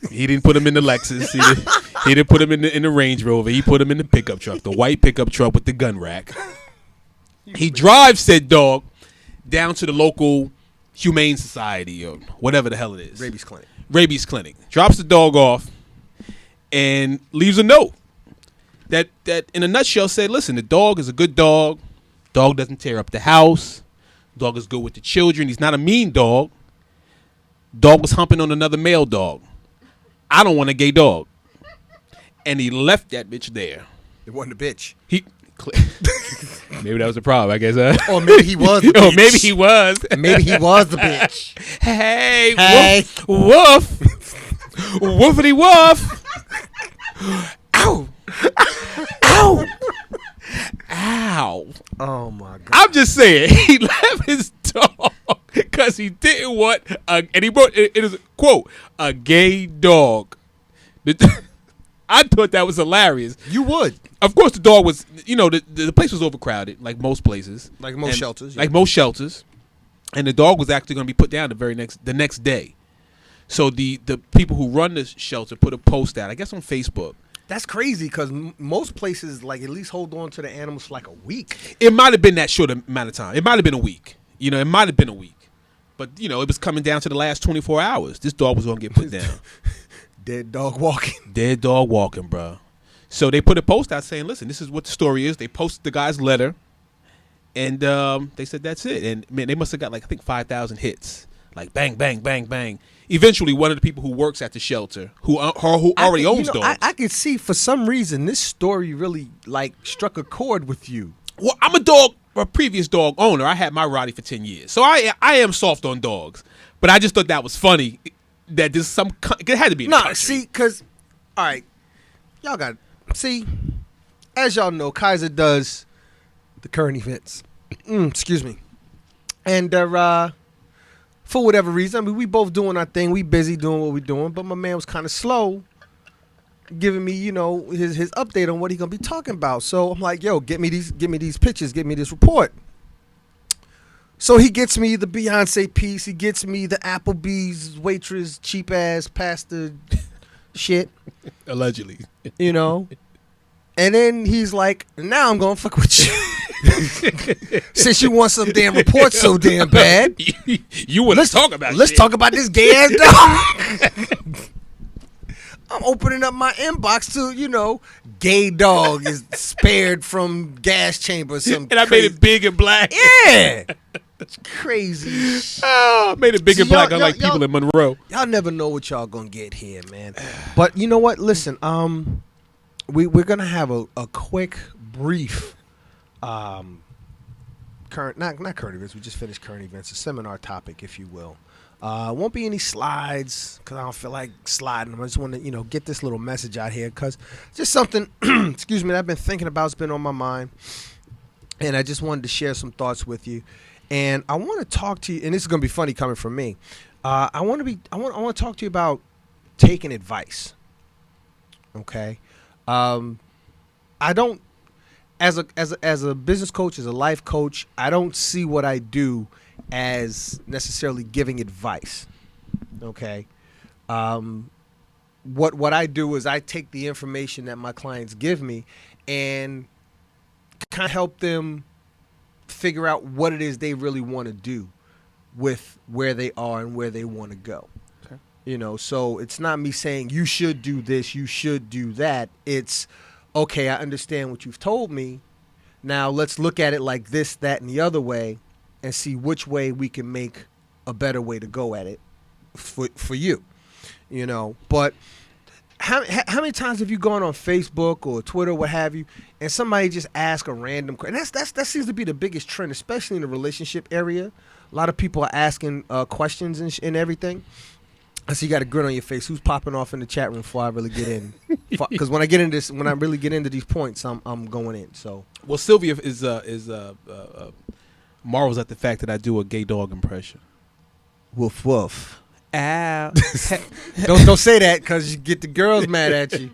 He didn't put him in the Lexus. He didn't put him in the Range Rover. He put him in the pickup truck, the white pickup truck with the gun rack. He drives said dog down to the local Humane Society or whatever the hell it is. Rabies clinic. Drops the dog off and leaves a note that in a nutshell said, listen, the dog is a good dog. Dog doesn't tear up the house. Dog is good with the children. He's not a mean dog. Dog was humping on another male dog. I don't want a gay dog. And he left that bitch there. It wasn't a bitch. Maybe that was the problem, I guess. Or maybe he was the bitch. Or maybe he was. Maybe he was the bitch. Hey. Woof. Woofity woof. Ow. Ow. Ow. Oh, my God. I'm just saying, he left his dog because he didn't want, and he wrote, it is, quote, a gay dog. I thought that was hilarious. You would. Of course, the dog was, the place was overcrowded, like most places. Like most shelters. Like most shelters. and the dog was actually going to be put down the next day. So the people who run this shelter put a post out, I guess on Facebook. That's crazy because most places like at least hold on to the animals for like a week. It might have been that short amount of time. It might have been a week. It might have been a week. But, it was coming down to the last 24 hours. This dog was going to get put down. Dead dog walking. Dead dog walking, bro. So they put a post out saying, listen, this is what the story is. They posted the guy's letter, and they said that's it. And, man, they must have got, like, I think 5,000 hits. Like, bang, bang, bang, bang. Eventually, one of the people who works at the shelter, who already owns dogs. I could see, for some reason, this story really, like, struck a chord with you. Well, I'm a previous dog owner. I had my Roddy for 10 years. So I am soft on dogs. But I just thought that was funny that there's it had to be in the country. See, because, all right, y'all got, as y'all know, Kaiser does the current events. Excuse me. And for whatever reason, we both doing our thing. We busy doing what we doing. But my man was kind of slow giving me, his update on what he gonna be talking about. So I'm like, yo, get me these pictures, get me this report. So he gets me the Beyonce piece, he gets me the Applebee's waitress cheap ass pasta shit. Allegedly. And then he's like, now I'm gonna fuck with you. Since you want some damn report so damn bad. You want to talk about Let's shit. talk about this gay ass dog. I'm opening up my inbox to, gay dog is spared from gas chamber. And I made it big and black. Yeah. It's crazy. Oh, I made it big and black. Unlike people in Monroe. Y'all never know what y'all gonna get here, man. But you know what? Listen, we're gonna have a quick, brief, not current events. We just finished current events, a seminar topic, if you will. Won't be any slides because I don't feel like sliding them. I just want to, get this little message out here because just something, excuse me, that I've been thinking about. It's been on my mind, and I just wanted to share some thoughts with you. And I want to talk to you, and this is going to be funny coming from me. I want to talk to you about taking advice. Okay, I don't, as a business coach, as a life coach, I don't see what I do as necessarily giving advice. Okay, what I do is I take the information that my clients give me and kind of help them figure out what it is they really want to do with where they are and where they want to go. Okay. So it's not me saying you should do this, you should do that. It's, okay, I understand what you've told me. Now let's look at it like this, that, and the other way and see which way we can make a better way to go at it for you. But how many times have you gone on Facebook or Twitter, what have you, and somebody just ask a random question? And that seems to be the biggest trend, especially in the relationship area. A lot of people are asking questions and everything. I see you got a grin on your face. Who's popping off in the chat room before I really get in? Because when I really get into these points, I'm going in. So well, Sylvia is marvels at the fact that I do a gay dog impression. Woof woof. Ow. Don't say that because you get the girls mad at you.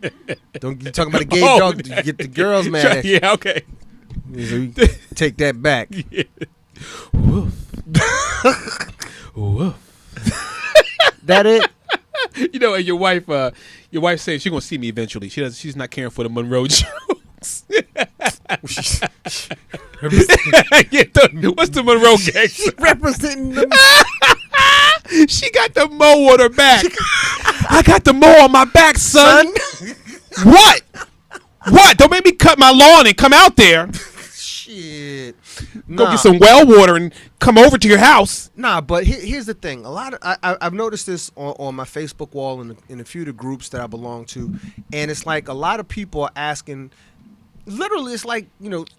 Don't you talking about a gay dog? You get the girls mad at you. Yeah, okay. So you take that back. Yeah. Woof. Woof. That it? And your wife says she's gonna see me eventually. She's not caring for the Monroe jokes. What's the Monroe gang? She representing them. She got the mo on her back. I got the mo on my back, son. What? Don't make me cut my lawn and come out there. Shit. Go get some well water and come over to your house. Nah, but here's the thing. I've noticed this on my Facebook wall and in a few of the groups that I belong to, and it's like a lot of people are asking. Literally, it's like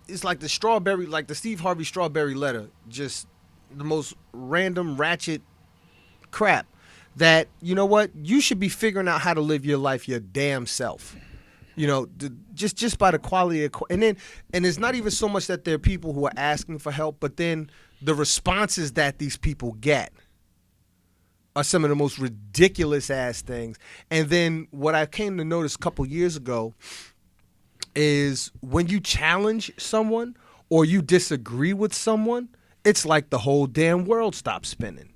it's like the strawberry, like the Steve Harvey strawberry letter, just the most random ratchet crap. That what you should be figuring out how to live your life your damn self. Just by the quality of, and it's not even so much that there are people who are asking for help, but then the responses that these people get are some of the most ridiculous ass things. And then what I came to notice a couple years ago is when you challenge someone or you disagree with someone, it's like the whole damn world stops spinning.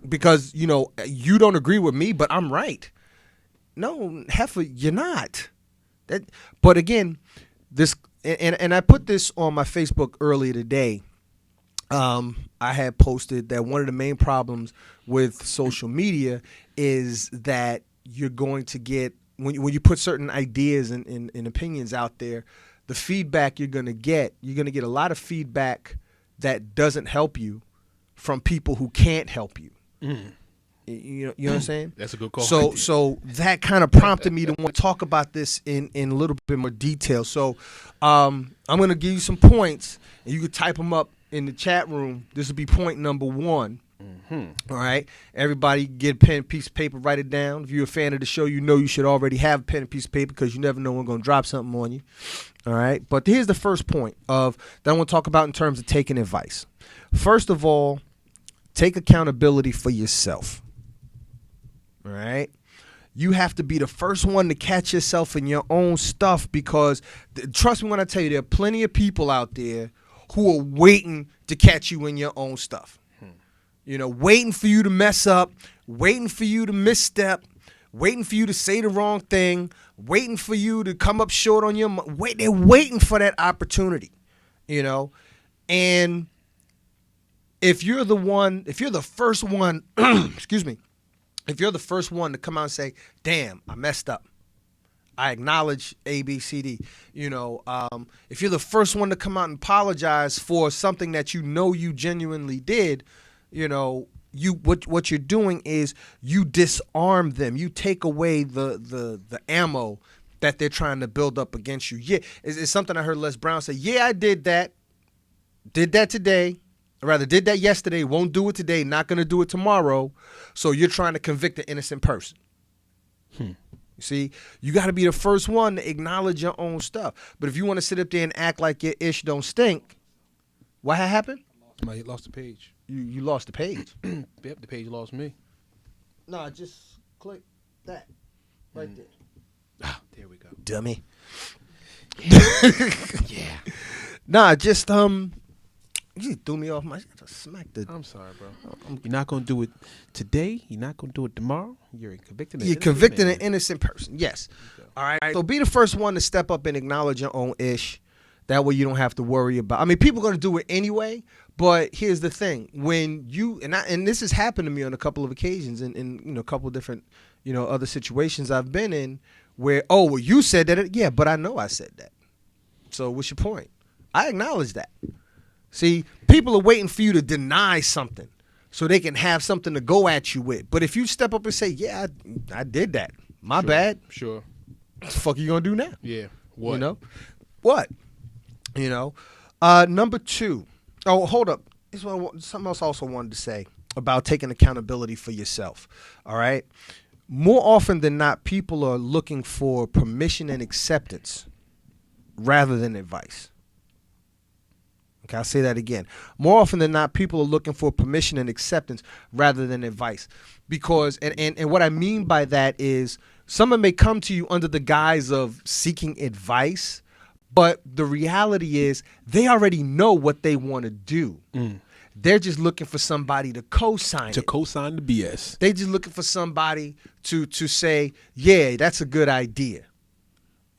Because, you know, you don't agree with me, but I'm right. No, heifer, you're not. But again, this, and I put this on my Facebook earlier today. I had posted that one of the main problems with social media is that you're going to get, when you put certain ideas and opinions out there, the feedback you're going to get a lot of feedback that doesn't help you from people who can't help you. You know what I'm saying? That's a good call. So that kind of prompted me to want to talk about this in a little bit more detail. So I'm going to give you some points, and you can type them up in the chat room. This will be point number 1. All right, everybody get a pen, piece of paper, write it down. If you're a fan of the show, you know you should already have a pen and piece of paper because you never know when we're going to drop something on you. All right, but here's the first point that I want to talk about in terms of taking advice. First of all, take accountability for yourself. All right, you have to be the first one to catch yourself in your own stuff because trust me when I tell you, there are plenty of people out there who are waiting to catch you in your own stuff. You know, waiting for you to mess up, waiting for you to misstep, waiting for you to say the wrong thing, waiting for you to come up short on your they're waiting for that opportunity, you know. And if you're the first one, excuse me, if you're the first one to come out and say, damn, I messed up, I acknowledge A, B, C, D, you know, if you're the first one to come out and apologize for something that you know you genuinely did, you know, what you're doing is you disarm them. You take away the ammo that they're trying to build up against you. Yeah, it's something I heard Les Brown say. Yeah, I did that. Did that today. Or rather, did that yesterday. Won't do it today. Not going to do it tomorrow. So you're trying to convict an innocent person. You see, you got to be the first one to acknowledge your own stuff. But if you want to sit up there and act like your ish don't stink, what happened? Somebody lost the page. You lost the page. Yep, the page lost me. No, just click that right there. Ah, there we go. Dummy. Yeah. Nah, just you threw me off my smack the. I'm sorry, bro. You're not gonna do it today. You're not gonna do it tomorrow. You're convicting. You're convicting an innocent person. Yes. Okay. All right. So be the first one to step up and acknowledge your own ish. That way you don't have to worry about. I mean, people are gonna do it anyway. But here's the thing: when you and this has happened to me on a couple of occasions, in you know a couple of different other situations I've been in, where well you said that yeah, but I know I said that. So what's your point? I acknowledge that. See, people are waiting for you to deny something so they can have something to go at you with. But if you step up and say, yeah, I did that, my bad. Sure. What the fuck are you gonna do now? Yeah. What? You know, what? You know, number 2. Oh, hold up. This one, something else I also wanted to say about taking accountability for yourself. All right. More often than not, people are looking for permission and acceptance rather than advice. Okay, I'll say that again. More often than not, people are looking for permission and acceptance rather than advice. Because, and what I mean by that is someone may come to you under the guise of seeking advice, but the reality is they already know what they want to do. They're just looking for somebody to co-sign To co-sign the BS. They're just looking for somebody to say, yeah, that's a good idea.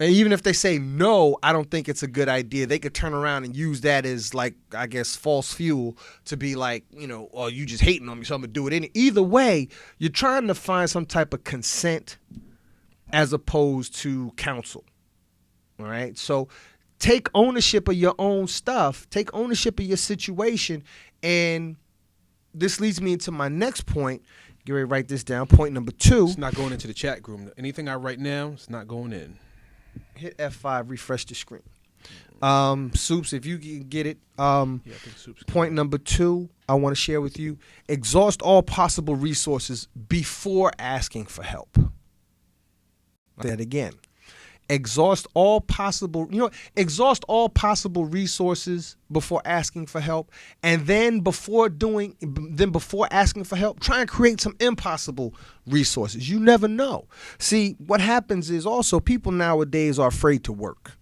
And even if they say, no, I don't think it's a good idea, they could turn around and use that as, like, I guess, false fuel to be like, oh, you just hating on me, so I'm going to do it. Either way, you're trying to find some type of consent as opposed to counsel. All right? So take ownership of your own stuff. Take ownership of your situation. And this leads me into my next point. Get ready to write this down. Point number 2. It's not going into the chat room. Anything I write now, it's not going in. Hit F5, refresh the screen. Soups, if you can get it. I think Soups point number 2, I want to share with you. Exhaust all possible resources before asking for help. That again. Exhaust all possible resources before asking for help, and then before asking for help, try and create some impossible resources. You never know. See, what happens is also people nowadays are afraid to work.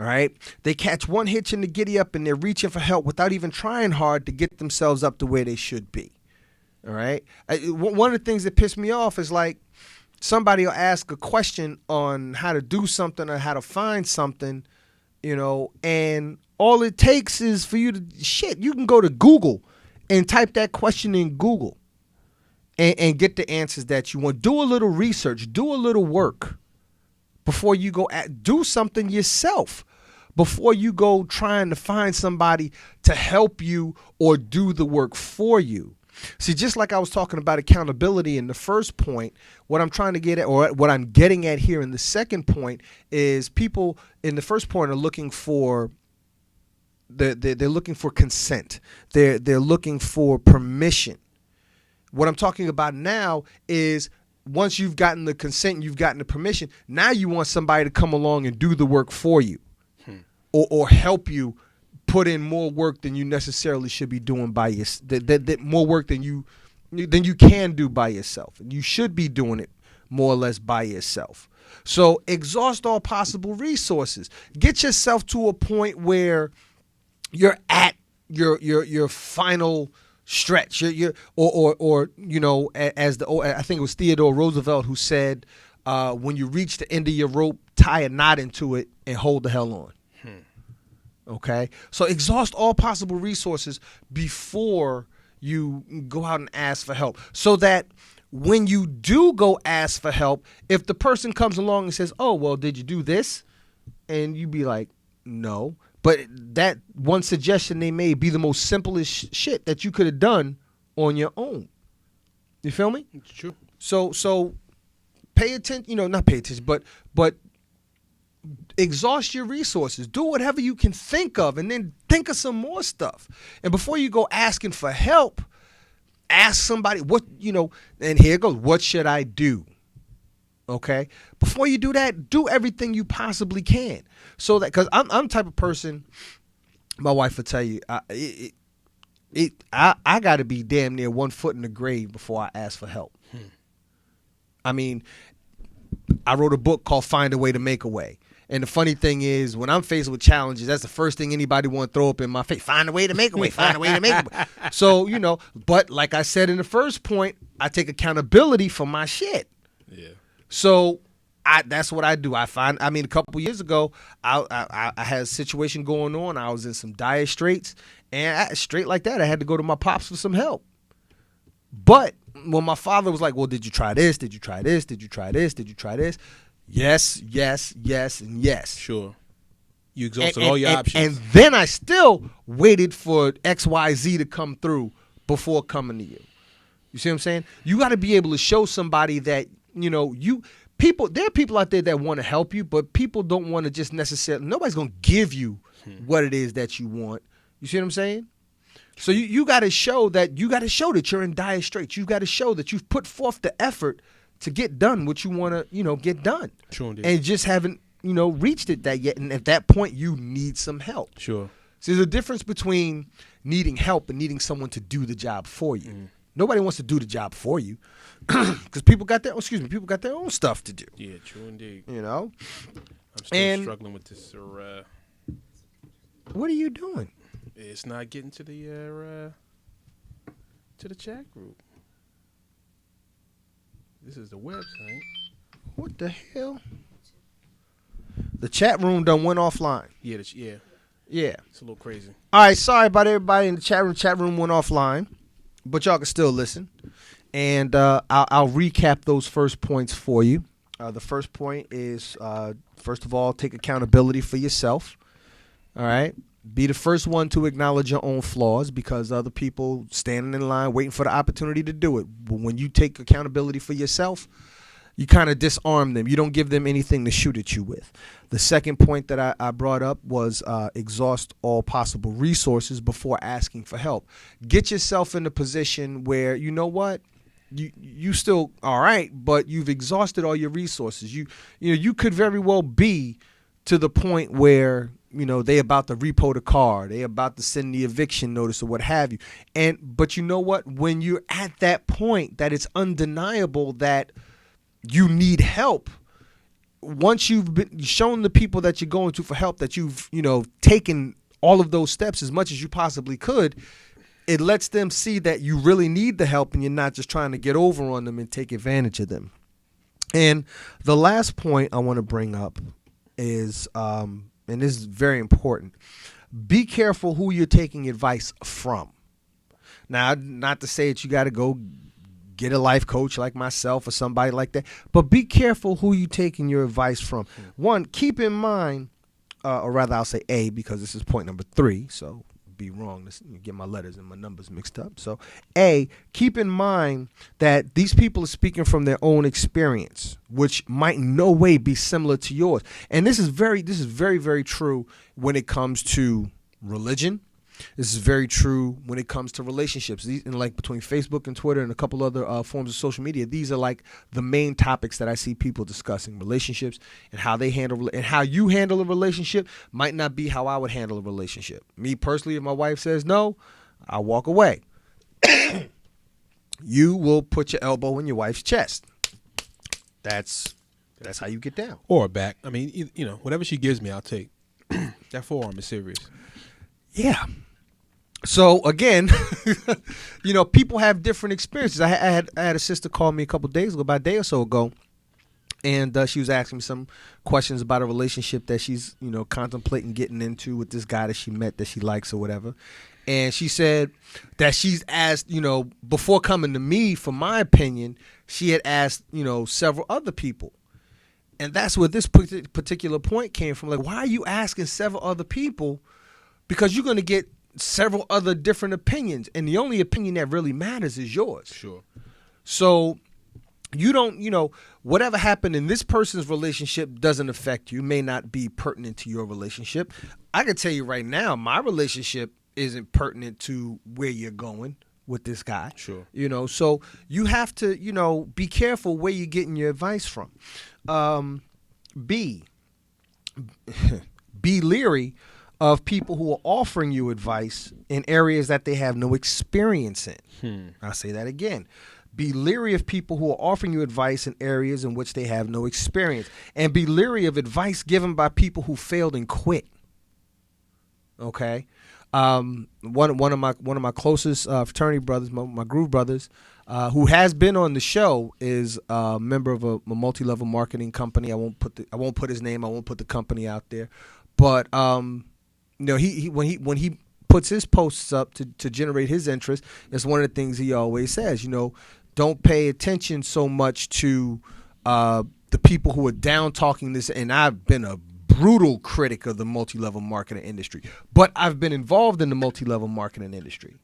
All right. They catch one hitch in the giddy up and they're reaching for help without even trying hard to get themselves up to where they should be. All right. One of the things that pissed me off is like somebody will ask a question on how to do something or how to find something, you know, and all it takes is for you to you can go to Google and type that question in Google and get the answers that you want. Do a little research, do a little work before you go do something yourself. Before you go trying to find somebody to help you or do the work for you. See, just like I was talking about accountability in the first point, what I'm trying to get at, or what I'm getting at here in the second point, is people in the first point are looking for they're looking for consent. They're looking for permission. What I'm talking about now is once you've gotten the consent, you've gotten the permission, now you want somebody to come along and do the work for you. Or help you put in more work than you necessarily should be doing by yourself. That more work than you can do by yourself. And you should be doing it more or less by yourself. So exhaust all possible resources. Get yourself to a point where you're at your final stretch. Or you know, as I think it was Theodore Roosevelt who said, when you reach the end of your rope, tie a knot into it and hold the hell on. Okay, so exhaust all possible resources before you go out and ask for help, so that when you do go ask for help, if the person comes along and says, "Oh, well, did you do this?" and you be like, "No," but that one suggestion they made be the most simplest shit that you could have done on your own. You feel me? It's true. So pay attention. You know, not pay attention, but exhaust your resources. Do whatever you can think of, and then think of some more stuff. And before you go asking for help, ask somebody and here it goes. What should I do? Okay. Before you do that, do everything you possibly can. So that, because I'm the type of person, my wife will tell you, I got to be damn near 1 foot in the grave before I ask for help. I mean, I wrote a book called Find a Way to Make a Way. And the funny thing is, when I'm faced with challenges, that's the first thing anybody want to throw up in my face. Find a way to make a way. Find a way to make a way. So, but like I said in the first point, I take accountability for my shit. Yeah. So that's what I do. A couple years ago, I had a situation going on. I was in some dire straits. And straight like that, I had to go to my pops for some help. But when my father was like, well, did you try this? Did you try this? Did you try this? Did you try this? Yes, yes, yes, and yes. Sure. You exhausted all your options. And then I still waited for XYZ to come through before coming to you. You see what I'm saying? You got to be able to show somebody that, there are people out there that want to help you, but people don't want to just necessarily, nobody's going to give you what it is that you want. You see what I'm saying? So you got to show that you're in dire straits. You got to show that you've put forth the effort to get done what you want to, get done. Sure, indeed. And just haven't, reached it that yet. And at that point, you need some help. Sure. So there's a difference between needing help and needing someone to do the job for you. Mm. Nobody wants to do the job for you because people got their own stuff to do. Yeah, true indeed. I'm still struggling with this. What are you doing? It's not getting to the chat group. This is the website. What the hell? The chat room done went offline. Yeah. Yeah. It's a little crazy. All right, sorry about everybody in the chat room. Chat room went offline, but y'all can still listen. And I'll recap those first points for you. The first point is, first of all, take accountability for yourself. All right? Be the first one to acknowledge your own flaws, because other people standing in line waiting for the opportunity to do it. But when you take accountability for yourself, you kind of disarm them. You don't give them anything to shoot at you with. The second point that I brought up was exhaust all possible resources before asking for help. Get yourself in a position where, you know what, you still all right, but you've exhausted all your resources. You could very well be to the point where, they about to repo the car, they about to send the eviction notice or what have you. But you know what? When you're at that point that it's undeniable that you need help, once you've been shown the people that you're going to for help that you've, taken all of those steps as much as you possibly could, it lets them see that you really need the help and you're not just trying to get over on them and take advantage of them. And the last point I want to bring up is, and this is very important, be careful who you're taking advice from. Now, not to say that you got to go get a life coach like myself or somebody like that, but be careful who you're taking your advice from. One, keep in mind, or rather I'll say A, because this is point number 3, so be wrong. Let's get my letters and my numbers mixed up. So A, keep in mind that these people are speaking from their own experience, which might in no way be similar to yours. And this is very, very true when it comes to religion. This is very true when it comes to relationships. These, and like between Facebook and Twitter and a couple other forms of social media, these are like the main topics that I see people discussing. Relationships and how they handle, and how you handle a relationship might not be how I would handle a relationship. Me personally, if my wife says no, I'll walk away. You will put your elbow in your wife's chest. That's how you get down. Or back. I mean, whatever she gives me, I'll take. That forearm is serious. Yeah. So again, people have different experiences. I had a sister call me a couple days ago, about a day or so ago, and she was asking me some questions about a relationship that she's contemplating getting into with this guy that she met that she likes or whatever. And she said that she's asked, before coming to me for my opinion, she had asked, several other people. And that's where this particular point came from. Like, why are you asking several other people? Because you're going to get several other different opinions, and the only opinion that really matters is yours. Sure. So you don't, whatever happened in this person's relationship doesn't affect you, may not be pertinent to your relationship. I can tell you right now, my relationship isn't pertinent to where you're going with this guy. Sure. So you have to, be careful where you're getting your advice from. Be leery of people who are offering you advice in areas that they have no experience in. I'll say that again. Be leery of people who are offering you advice in areas in which they have no experience. And be leery of advice given by people who failed and quit. Okay? One of my closest fraternity brothers, my groove brothers, who has been on the show, is a member of a multi-level marketing company. I won't put his name. I won't put the company out there. But he when he puts his posts up to generate his interest, it's one of the things he always says. Don't pay attention so much to the people who are down talking this. And I've been a brutal critic of the multi-level marketing industry, but I've been involved in the multi-level marketing industry.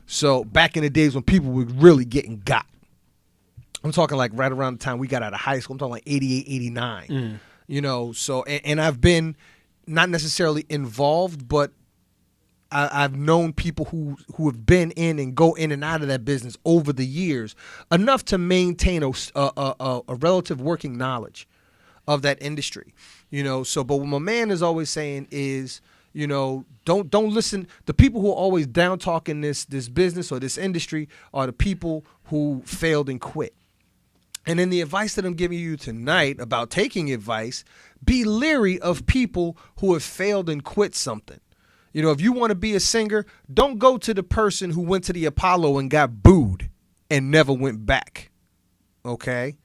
So back in the days when people were really getting got. I'm talking like right around the time we got out of high school. I'm talking like 88, 89. So and I've been not necessarily involved, but I've known people who have been in and go in and out of that business over the years, enough to maintain a relative working knowledge of that industry. So but what my man is always saying is, don't listen. The people who are always down talking this business or this industry are the people who failed and quit. And in the advice that I'm giving you tonight about taking advice, be leery of people who have failed and quit something. If you want to be a singer, don't go to the person who went to the Apollo and got booed and never went back. Okay?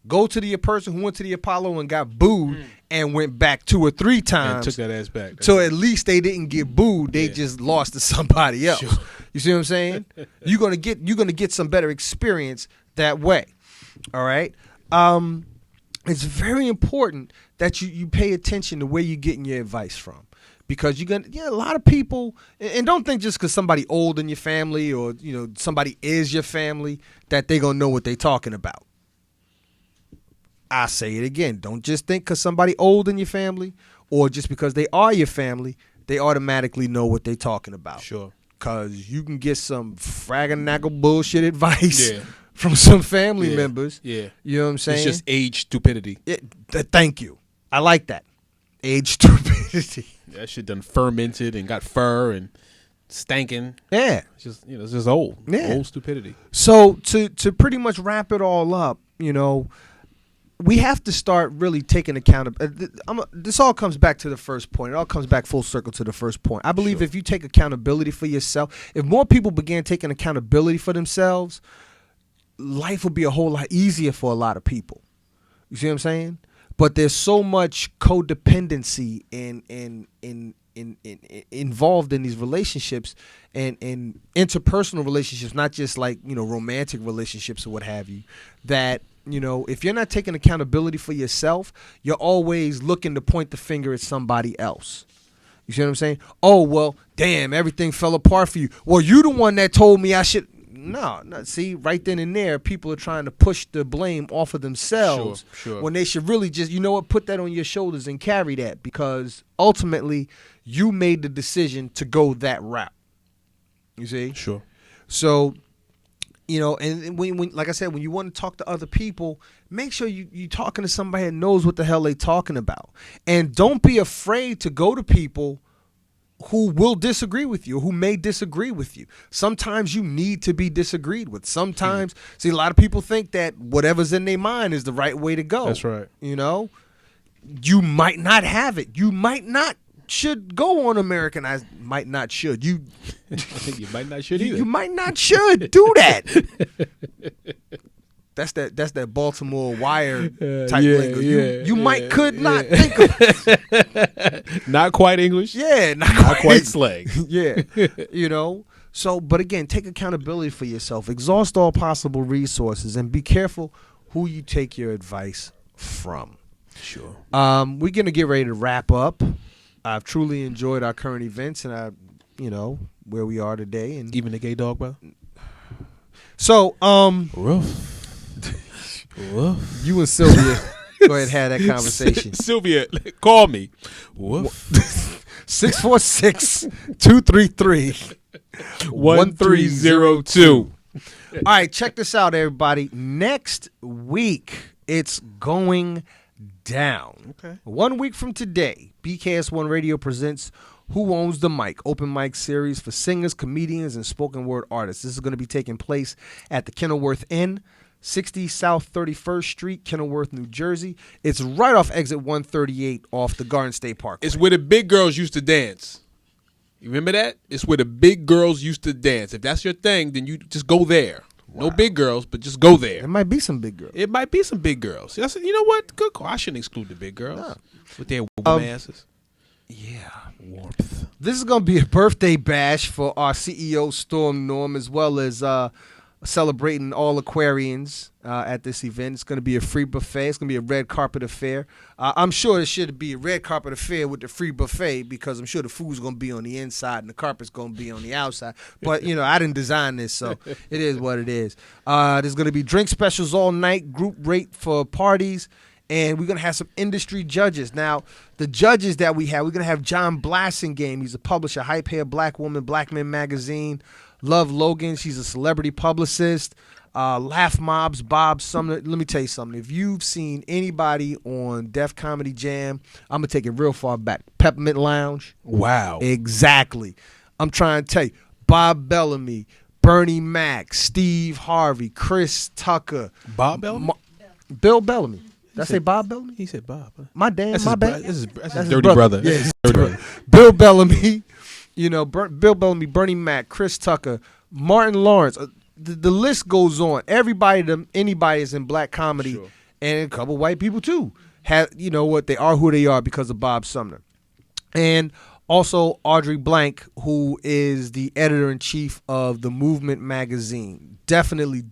Go to the person who went to the Apollo and got booed and went back 2 or 3 times. And took that ass back. So at least they didn't get booed. They just lost to somebody else. Sure. You see what I'm saying? You're gonna get some better experience that way. All right. It's very important that you pay attention to where you're getting your advice from, because a lot of people, and don't think just because somebody old in your family or somebody is your family that they gonna know what they talking about. I say it again. Don't just think because somebody old in your family or just because they are your family, they automatically know what they talking about. Sure. Because you can get some frag-a-naggle bullshit advice from some family members. Yeah. You know what I'm saying? It's just age stupidity. Thank you. I like that. Age stupidity. That shit done fermented and got fur and stanking. Yeah. It's just, it's just old. Yeah. Old stupidity. So to pretty much wrap it all up, we have to start really taking account of this. All comes back to the first point. It all comes back full circle to the first point. I believe if you take accountability for yourself, if more people began taking accountability for themselves, life would be a whole lot easier for a lot of people. You see what I'm saying? But there's so much codependency involved in these relationships and interpersonal relationships, not just like, romantic relationships or what have you, that, if you're not taking accountability for yourself, you're always looking to point the finger at somebody else. You see what I'm saying? Oh, well, damn, everything fell apart for you. Well, you the one that told me I should. No, see, right then and there, people are trying to push the blame off of themselves when they should really just, put that on your shoulders and carry that, because ultimately you made the decision to go that route. You see? Sure. So, and when like I said, when you want to talk to other people, make sure you talking to somebody that knows what the hell they talking about. And don't be afraid to go to people who will disagree with you, who may disagree with you. Sometimes you need to be disagreed with. Sometimes, see, a lot of people think that whatever's in their mind is the right way to go. That's right. You might not have it. You might not should go on Americanized. Might not should. You might not should either. You might not should do that. That's that Baltimore Wire type lingo. You might could not think of it. Not quite English. Yeah, not quite slang. Yeah. So, but again, take accountability for yourself. Exhaust all possible resources and be careful who you take your advice from. Sure. We're going to get ready to wrap up. I've truly enjoyed our current events and where we are today. And even the gay dog, bro. So, Woof. You and Sylvia go ahead and have that conversation. Sylvia, call me. Woof. 646-233-1302. All right, check this out, everybody. Next week, it's going down. Okay. 1 week from today, BKS1 Radio presents Who Owns the Mic? Open mic series for singers, comedians, and spoken word artists. This is going to be taking place at the Kenilworth Inn, 60 South 31st Street, Kenilworth, New Jersey. It's right off exit 138 off the Garden State Park. It's where the big girls used to dance. You remember that? It's where the big girls used to dance. If that's your thing, then you just go there. Wow. No big girls, but just go there. There might be some big girls. It might be some big girls. I said, you know what? Good call. I shouldn't exclude the big girls with their warm asses. Yeah. Warmth. This is going to be a birthday bash for our CEO, Storm Norm, as well as celebrating all Aquarians at this event. It's going to be a free buffet. It's going to be a red carpet affair. I'm sure it should be a red carpet affair with the free buffet because I'm sure the food's going to be on the inside and the carpet's going to be on the outside. But, I didn't design this, so it is what it is. There's going to be drink specials all night, group rate for parties, and we're going to have some industry judges. Now, the judges that we have, we're going to have John Blassingame. He's a publisher, Hype Hair, Black Woman, Black Men Magazine. Love Logan, she's a celebrity publicist. Laugh Mob's Bob Sumner. Let me tell you something. If you've seen anybody on Def Comedy Jam, I'm going to take it real far back. Peppermint Lounge. Wow. Exactly. I'm trying to tell you. Bob Bellamy, Bernie Mac, Steve Harvey, Chris Tucker. Bob Bellamy? Bill Bellamy. Did I say Bob Bellamy? He said Bob. My bad. That's his dirty brother. Yeah, his dirty brother. Bill Bellamy. Bill Bellamy, Bernie Mac, Chris Tucker, Martin Lawrence. The list goes on. Anybody is in black comedy, sure. And a couple white people too. Have they are who they are because of Bob Sumner, and also Audrey Blank, who is the editor-in-chief of the Movement magazine. Definitely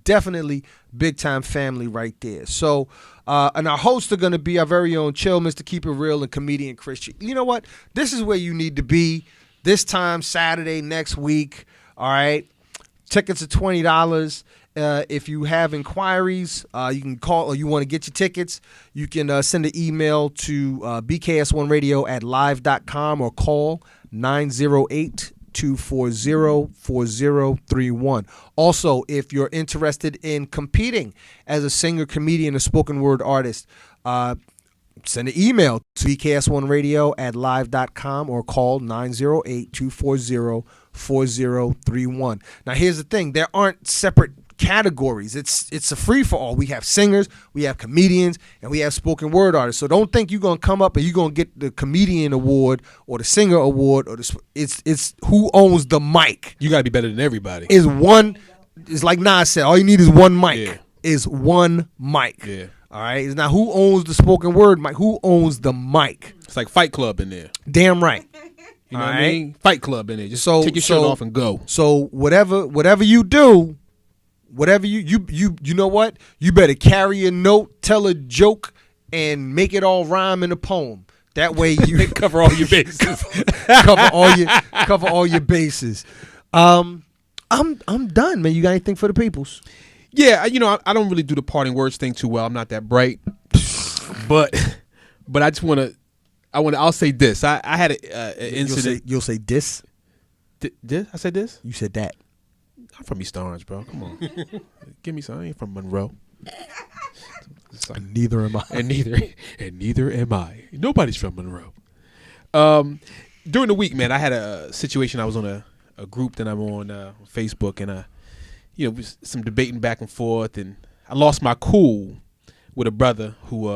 big time family right there. So, and our hosts are going to be our very own Chill, Mr. Keep It Real, and comedian Christian. You know what? This is where you need to be. This time, Saturday, next week, all right? Tickets are $20. If you have inquiries, you can call or you want to get your tickets, you can send an email to bks1radio@live.com or call 908-240-4031. Also, if you're interested in competing as a singer, comedian, or spoken word artist, send an email to bks1radio@live.com or call 908-240-4031. Now, here's the thing. There aren't separate categories. It's a free for all. We have singers, we have comedians, and we have spoken word artists. So don't think you're gonna come up and you're gonna get the comedian award or the singer award or it's who owns the mic. You gotta be better than everybody. Is one. It's like Nas said. All you need is one mic. Yeah. Is one mic. Yeah. All right. It's not who owns the spoken word mic. Who owns the mic? It's like Fight Club in there. Damn right. You know what I mean? Fight Club in there. Just So- take your shirt so- off and go. So whatever you do, whatever you know what? You better carry a note, tell a joke, and make it all rhyme in a poem. That way you Cover all your bases. cover all your bases. I'm done, man. You got anything for the peoples? Yeah, I don't really do the parting words thing too well. I'm not that bright, but I just I'll say this. I had an incident. You'll say this. This? I said this? You said that. I'm from East Orange, bro. Come on, give me some. I ain't from Monroe. Neither am I. and neither am I. Nobody's from Monroe. During the week, man, I had a situation. I was on a group that I'm on Facebook, and was some debating back and forth, and I lost my cool with a brother who,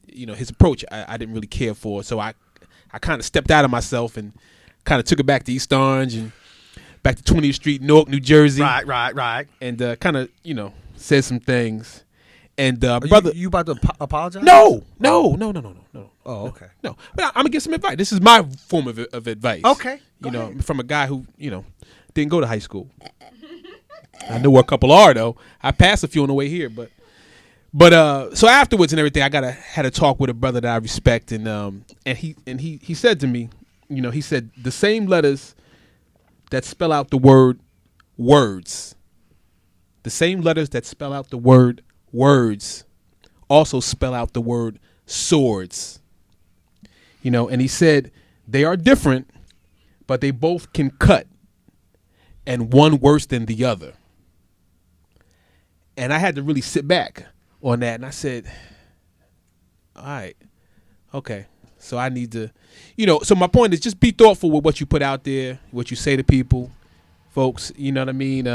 his approach I didn't really care for, so I kind of stepped out of myself and kind of took it back to East Orange and back to 20th Street, Newark, New Jersey. Right. And kind of, said some things. And brother, you about to apologize? No. Oh, okay. No, but I'm gonna give some advice. This is my form of advice. Okay, from a guy who didn't go to high school. I know where a couple are though. I passed a few on the way here, but so afterwards and everything, I had a talk with a brother that I respect, and he said to me, he said the same letters that spell out the word words, the same letters that spell out the word words, also spell out the word swords. And he said they are different, but they both can cut, and one worse than the other. And I had to really sit back on that, and I said, all right, okay. So I need to, so my point is just be thoughtful with what you put out there, what you say to people, folks, you know what I mean?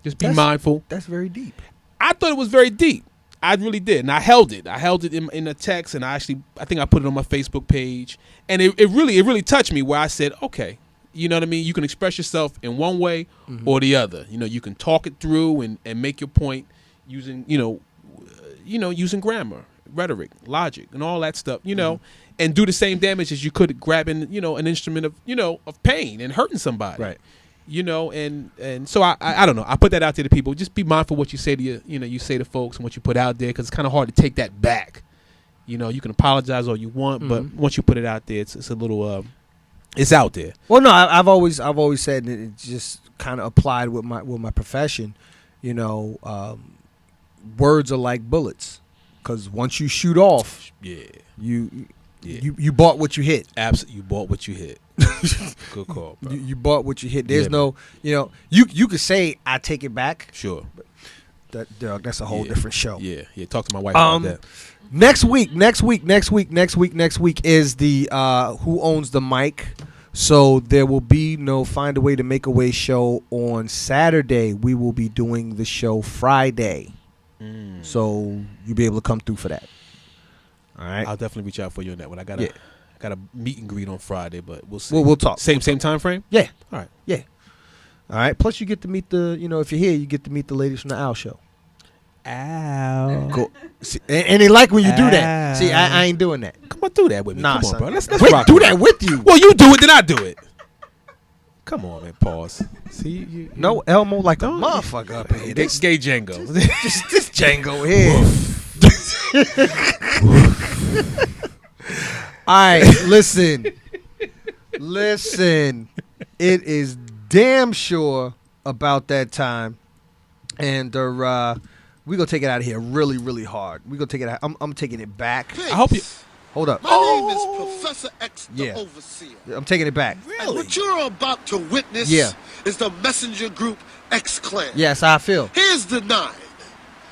Just be mindful. That's very deep. I thought it was very deep. I really did, and I held it. I held it in a text, and I think I put it on my Facebook page, and it really touched me. Where I said, okay, you know what I mean. You can express yourself in one way or the other. You can talk it through and make your point using using grammar, rhetoric, logic, and all that stuff. And do the same damage as you could grabbing an instrument of pain and hurting somebody. Right. And so I don't know. I put that out there to people. Just be mindful what you say to you say to folks and what you put out there, because it's kind of hard to take that back. You can apologize all you want, but once you put it out there, it's a little it's out there. Well, no, I've always said that it just kind of applied with my profession. Words are like bullets, because once you shoot off, you bought what you hit. Absolutely, you bought what you hit. Good call, bro. You bought what you hit. There's you could say I take it back. Sure. That's a whole different show. Yeah. Talk to my wife about that. Next week is the Who Owns the Mic. So there will be no Find a Way to Make a Way show on Saturday. We will be doing the show Friday. So you'll be able to come through for that. All right. I'll definitely reach out for you on that one. I got a meet and greet on Friday, but we'll see. We'll talk. Same time frame? Yeah. All right. Yeah. All right. Plus you get to meet if you're here, you get to meet the ladies from the Owl Show. Ow. Cool. See, and they like when you do that. See, I ain't doing that. Come on, do that with me. Nah, Come on, son. bro. Let's Wait, rock do it. that with you. Well, you do it, then I do it. Come on, man. Pause. See, you No Elmo like a Don't- motherfucker up in here. gay Django. This Django here. All right, listen. It is damn sure about that time, and we gonna take it out of here really, really hard. We gonna take it out. I'm taking it back. I hope you. Hold up. My name is Professor X, the Yeah. Overseer. I'm taking it back. And what you're about to witness is the messenger group X Clan. Yeah, that's how I feel. Here's the 9.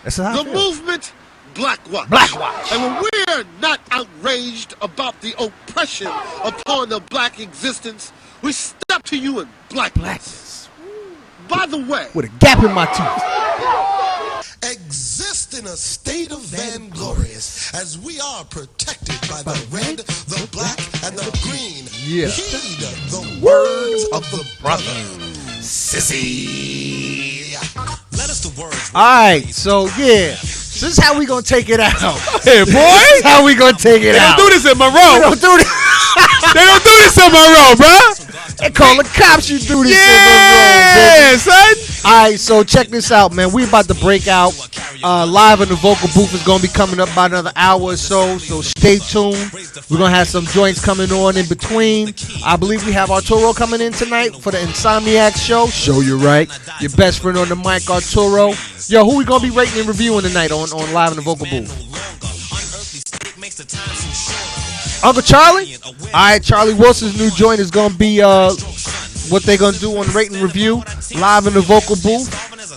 That's how I The feel. movement Black Watch. Black Watch. And when we're not outraged about the oppression upon the black existence, we step to you in blackness. By the way, With a gap in my teeth. exist in a state of vainglorious as we are protected by the red, the black, and the green. Yeah. Heed the words of the brother. Sissy. Let us the words. All right, so yeah, this is how we gonna take it out. Hey, boy. This is how we gonna take it They out. don't do this in We Monroe. don't do this. They don't do this in Monroe, bruh. They call the cops. You do this. Yeah, son. All right, so check this out, man. We about to break out. Live in the vocal booth is gonna be coming up about another hour or so. So stay tuned. We're gonna have some joints coming on in between. I believe we have Arturo coming in tonight for the Insomniac show. Show you right. Your best friend on the mic, Arturo. Yo, who we gonna be rating and reviewing tonight on Live in the vocal booth? Uncle Charlie? All right, Charlie Wilson's new joint is going to be what they going to do on Rate and Review live in the vocal booth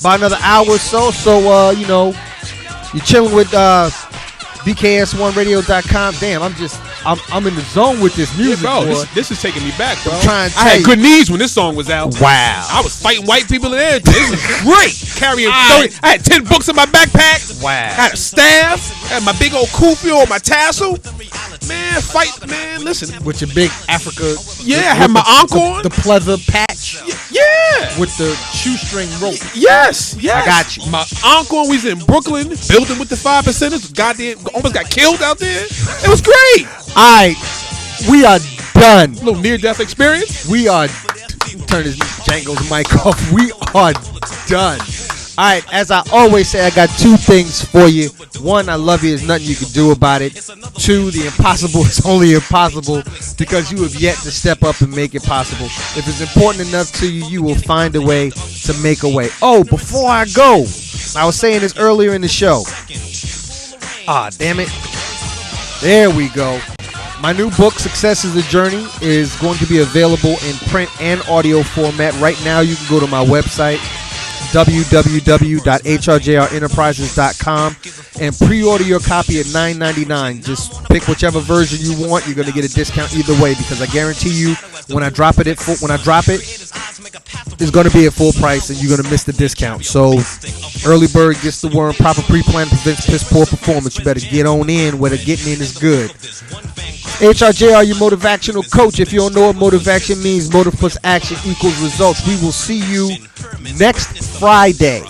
by another hour or so. So, you know, you're chilling with BKS1radio.com. Damn, I'm in the zone with this music, Bro, boy. this is taking me back, bro. I'm trying to I tell had you. good knees when this song was out. Wow. I was fighting white people and everything. This is great. Carrying 30, I had 10 books in my backpack. Wow. I had a staff. I had my big old kufi or my tassel. Man, fight, man. Listen. With your big Africa. Yeah, I with had my the- ankh on. The pleather patch. Yeah. With the shoestring rope. Yes. I got you. My uncle, we was in Brooklyn, building with the 5%ers. Goddamn, almost got killed out there. It was great. All right, we are done. Little near-death experience. We are. Turn this Django's mic off. We are done. All right, as I always say, I got two things for you. One, I love you. There's nothing you can do about it. Two, the impossible is only impossible because you have yet to step up and make it possible. If it's important enough to you, you will find a way to make a way. Oh, before I go, I was saying this earlier in the show. Ah, damn it. There we go. My new book, Success is a Journey, is going to be available in print and audio format. Right now, you can go to my website, www.hrjrenterprises.com, and pre-order your copy at $9.99. Just pick whichever version you want. You're going to get a discount either way because I guarantee you, when I drop it, it's going to be at full price and you're going to miss the discount. So, early bird gets the worm. Proper pre-plan prevents piss poor performance. You better get on in where the getting in is good. HRJR, your motivational coach. If you don't know what motivation means, motive plus action equals results. We will see you next Friday.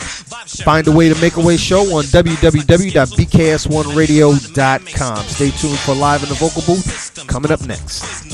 Find a way to make a way show on www.bks1radio.com. Stay tuned for Live in the Vocal Booth coming up next.